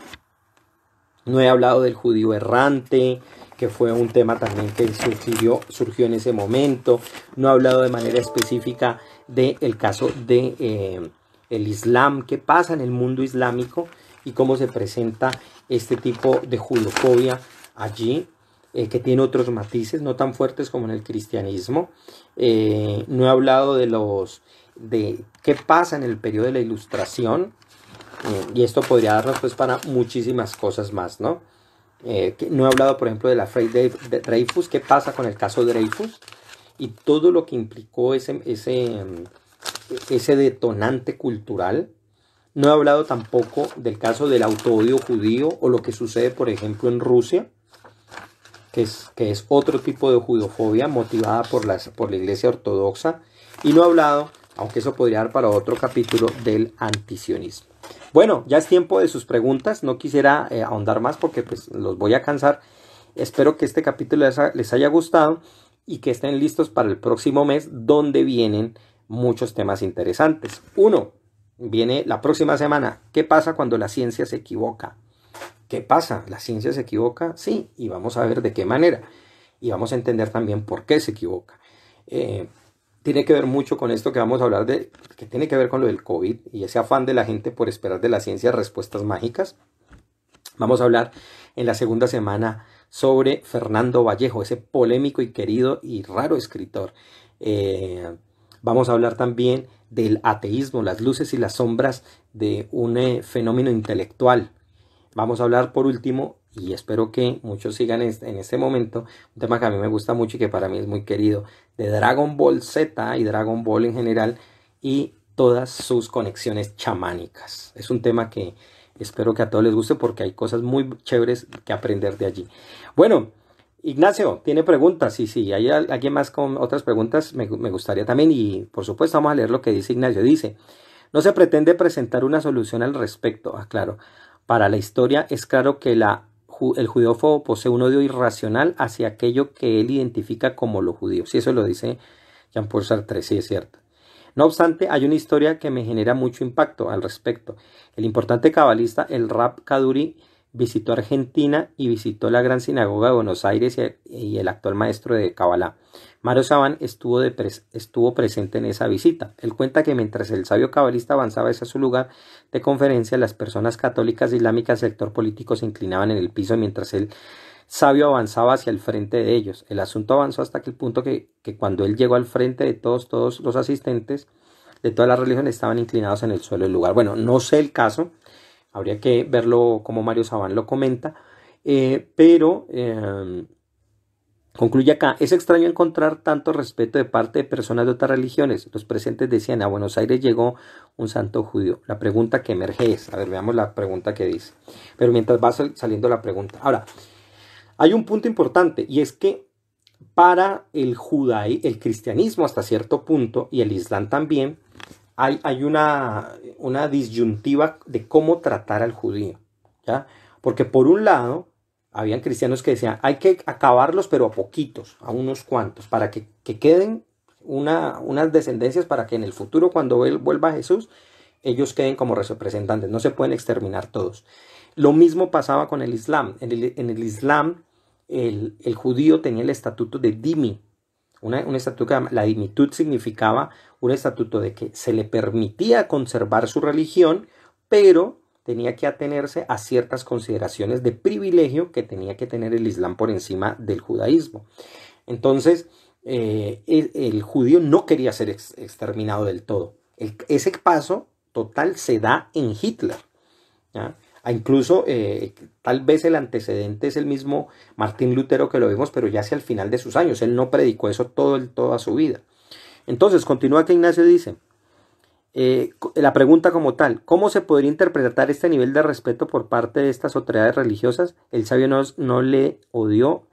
No he hablado del judío errante, que fue un tema también que surgió en ese momento. No he hablado de manera específica del caso de el Islam, qué pasa en el mundo islámico y cómo se presenta este tipo de judofobia allí, que tiene otros matices, no tan fuertes como en el cristianismo. No he hablado de qué pasa en el periodo de la Ilustración, y esto podría darnos pues para muchísimas cosas más, ¿no? No he hablado, por ejemplo, de la Frei de Dreyfus, qué pasa con el caso Dreyfus y todo lo que implicó ese detonante cultural. No he hablado tampoco del caso del autoodio judío o lo que sucede, por ejemplo, en Rusia, que es otro tipo de judofobia motivada por la Iglesia Ortodoxa. Y no he hablado, aunque eso podría dar para otro capítulo, del antisionismo. Bueno, ya es tiempo de sus preguntas. No quisiera ahondar más porque pues los voy a cansar. Espero que este capítulo les haya gustado y que estén listos para el próximo mes, donde vienen muchos temas interesantes. Uno, viene la próxima semana. ¿Qué pasa cuando la ciencia se equivoca? ¿Qué pasa? ¿La ciencia se equivoca? Sí, y vamos a ver de qué manera. Y vamos a entender también por qué se equivoca. Tiene que ver mucho con esto que vamos a hablar que tiene que ver con lo del COVID y ese afán de la gente por esperar de la ciencia respuestas mágicas. Vamos a hablar en la segunda semana sobre Fernando Vallejo, ese polémico y querido y raro escritor. Vamos a hablar también del ateísmo, las luces y las sombras de un fenómeno intelectual. Vamos a hablar por último, y espero que muchos sigan en este momento, un tema que a mí me gusta mucho y que para mí es muy querido, de Dragon Ball Z y Dragon Ball en general y todas sus conexiones chamánicas. Es un tema que espero que a todos les guste porque hay cosas muy chéveres que aprender de allí. Bueno, Ignacio, ¿tiene preguntas? Y si hay alguien más con otras preguntas, me gustaría también. Y por supuesto vamos a leer lo que dice Ignacio. Dice, no se pretende presentar una solución al respecto. Claro, para la historia es claro que el judeófobo posee un odio irracional hacia aquello que él identifica como lo judío. Si eso lo dice Jean-Paul Sartre, sí es cierto. No obstante, hay una historia que me genera mucho impacto al respecto. El importante cabalista, el Rab Kaduri, visitó Argentina y visitó la Gran Sinagoga de Buenos Aires y el actual maestro de Kabbalah. Mario Saban estuvo presente en esa visita. Él cuenta que mientras el sabio cabalista avanzaba hacia su lugar de conferencia, las personas católicas islámicas del sector político se inclinaban en el piso mientras el sabio avanzaba hacia el frente de ellos. El asunto avanzó hasta el punto que cuando él llegó al frente de todos los asistentes de todas las religiones estaban inclinados en el suelo del lugar. Bueno, no sé el caso, habría que verlo como Mario Saban lo comenta, pero concluye acá, es extraño encontrar tanto respeto de parte de personas de otras religiones. Los presentes decían, a Buenos Aires llegó un santo judío. La pregunta que emerge es, a ver, veamos la pregunta que dice, pero mientras va saliendo la pregunta. Ahora, hay un punto importante y es que para el cristianismo hasta cierto punto y el islam también, hay una disyuntiva de cómo tratar al judío, ¿ya? Porque por un lado, habían cristianos que decían, hay que acabarlos pero a poquitos, a unos cuantos, para que queden unas descendencias para que en el futuro cuando vuelva Jesús, ellos queden como representantes, no se pueden exterminar todos. Lo mismo pasaba con el islam. En el islam, el judío tenía el estatuto de dhimmi, un estatuto que la dhimmitud significaba un estatuto de que se le permitía conservar su religión, pero tenía que atenerse a ciertas consideraciones de privilegio que tenía que tener el islam por encima del judaísmo. Entonces, el judío no quería ser exterminado del todo. Ese paso total se da en Hitler, ¿ya? Incluso tal vez el antecedente es el mismo Martín Lutero que lo vimos, pero ya hacia el final de sus años. Él no predicó eso toda su vida. Entonces, continúa que Ignacio dice, la pregunta como tal, ¿cómo se podría interpretar este nivel de respeto por parte de estas autoridades religiosas? El sabio no le odió,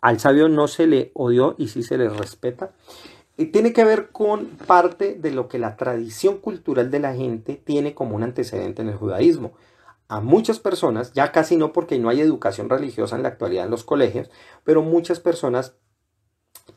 al sabio no se le odió y sí se le respeta. Y tiene que ver con parte de lo que la tradición cultural de la gente tiene como un antecedente en el judaísmo. A muchas personas, ya casi no porque no hay educación religiosa en la actualidad en los colegios, pero muchas personas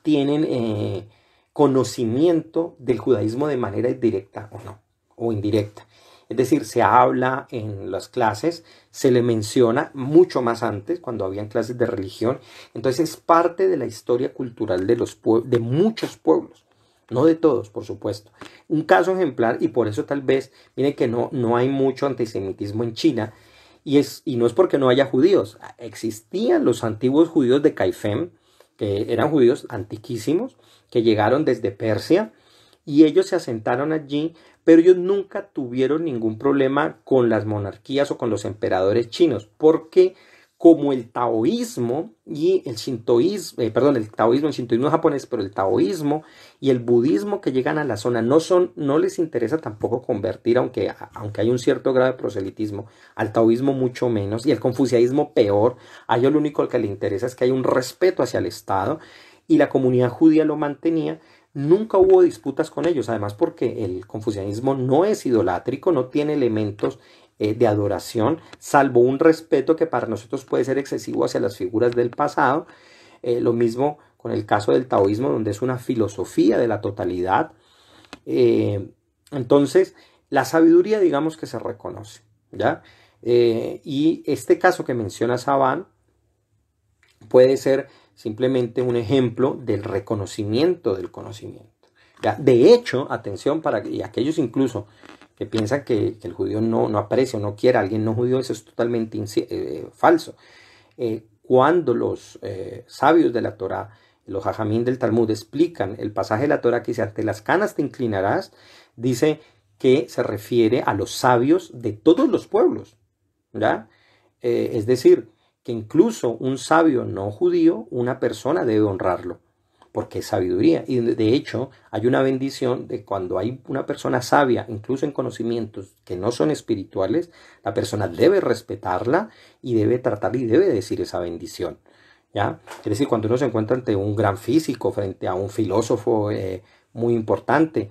tienen conocimiento del judaísmo de manera directa o no, o indirecta. Es decir, se habla en las clases, se le menciona mucho más antes, cuando habían clases de religión. Entonces es parte de la historia cultural de muchos pueblos, no de todos, por supuesto. Un caso ejemplar, y por eso tal vez, miren que no hay mucho antisemitismo en China, y no es porque no haya judíos. Existían los antiguos judíos de Caifén, que eran judíos antiquísimos, que llegaron desde Persia, y ellos se asentaron allí, pero ellos nunca tuvieron ningún problema con las monarquías o con los emperadores chinos, porque como el taoísmo y el shintoísmo, el taoísmo, el shintoísmo japonés, pero el taoísmo y el budismo que llegan a la zona no les interesa tampoco convertir, aunque hay un cierto grado de proselitismo, al taoísmo mucho menos, y el confucianismo peor. A ellos lo único que les interesa es que hay un respeto hacia el Estado, y la comunidad judía lo mantenía. Nunca hubo disputas con ellos, además porque el confucianismo no es idolátrico, no tiene elementos de adoración, salvo un respeto que para nosotros puede ser excesivo hacia las figuras del pasado. Lo mismo con el caso del taoísmo, donde es una filosofía de la totalidad. Entonces, la sabiduría, digamos que se reconoce, ¿ya? Y este caso que menciona Saban puede ser simplemente un ejemplo del reconocimiento del conocimiento, ¿ya? De hecho, atención, y aquellos incluso que piensan que el judío no aprecia o no quiere a alguien no judío, eso es totalmente falso. cuando los sabios de la Torá, los Jajamín del Talmud, explican el pasaje de la Torá que dice, ante las canas te inclinarás, dice que se refiere a los sabios de todos los pueblos, ¿ya? Es decir, que incluso un sabio no judío, una persona debe honrarlo, porque es sabiduría. Y de hecho, hay una bendición de cuando hay una persona sabia, incluso en conocimientos que no son espirituales, la persona debe respetarla y debe tratar y debe decir esa bendición, ¿ya? Es decir, cuando uno se encuentra ante un gran físico, frente a un filósofo muy importante,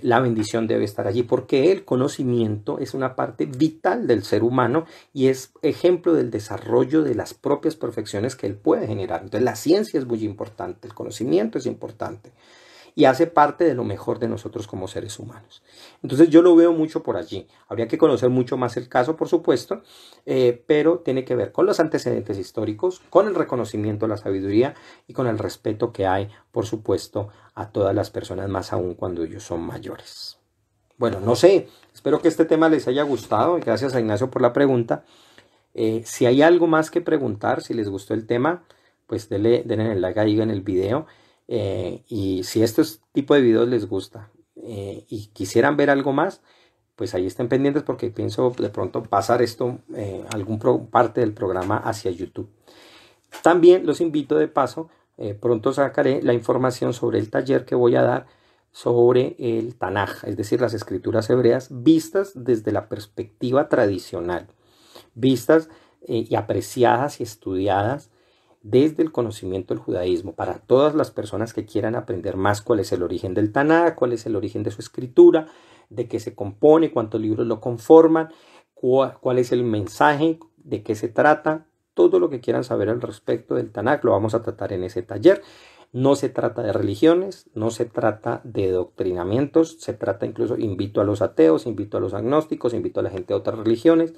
la bendición debe estar allí, porque el conocimiento es una parte vital del ser humano y es ejemplo del desarrollo de las propias perfecciones que él puede generar. Entonces la ciencia es muy importante, el conocimiento es importante y hace parte de lo mejor de nosotros como seres humanos. Entonces yo lo veo mucho por allí. Habría que conocer mucho más el caso, por supuesto, pero tiene que ver con los antecedentes históricos, con el reconocimiento de la sabiduría y con el respeto que hay, por supuesto, a todas las personas, más aún cuando ellos son mayores. Bueno, no sé, espero que este tema les haya gustado. Gracias a Ignacio por la pregunta. Si hay algo más que preguntar, si les gustó el tema, pues denle el like ahí en el video. Y si este tipo de videos les gusta y quisieran ver algo más, pues ahí estén pendientes, porque pienso de pronto pasar esto, parte del programa hacia YouTube. También los invito de paso, pronto sacaré la información sobre el taller que voy a dar sobre el Tanaj, es decir, las escrituras hebreas vistas desde la perspectiva tradicional, vistas y apreciadas y estudiadas desde el conocimiento del judaísmo, para todas las personas que quieran aprender más cuál es el origen del Tanaj, cuál es el origen de su escritura, de qué se compone, cuántos libros lo conforman, cuál es el mensaje, de qué se trata, todo lo que quieran saber al respecto del Tanaj lo vamos a tratar en ese taller. No se trata de religiones, no se trata de doctrinamientos, se trata incluso, invito a los ateos, invito a los agnósticos, invito a la gente de otras religiones,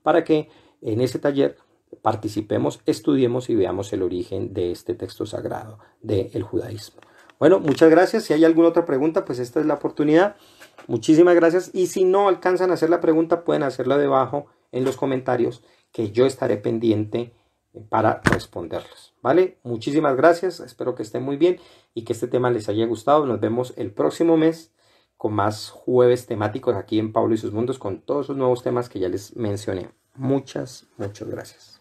para que en ese taller participemos, estudiemos y veamos el origen de este texto sagrado del judaísmo. Bueno, muchas gracias. Si hay alguna otra pregunta, pues esta es la oportunidad. Muchísimas gracias. Y si no alcanzan a hacer la pregunta, pueden hacerla debajo en los comentarios, que yo estaré pendiente para responderlos. ¿Vale? Muchísimas gracias. Espero que estén muy bien y que este tema les haya gustado. Nos vemos el próximo mes con más jueves temáticos aquí en Pablo y sus Mundos, con todos esos nuevos temas que ya les mencioné. Muchas gracias.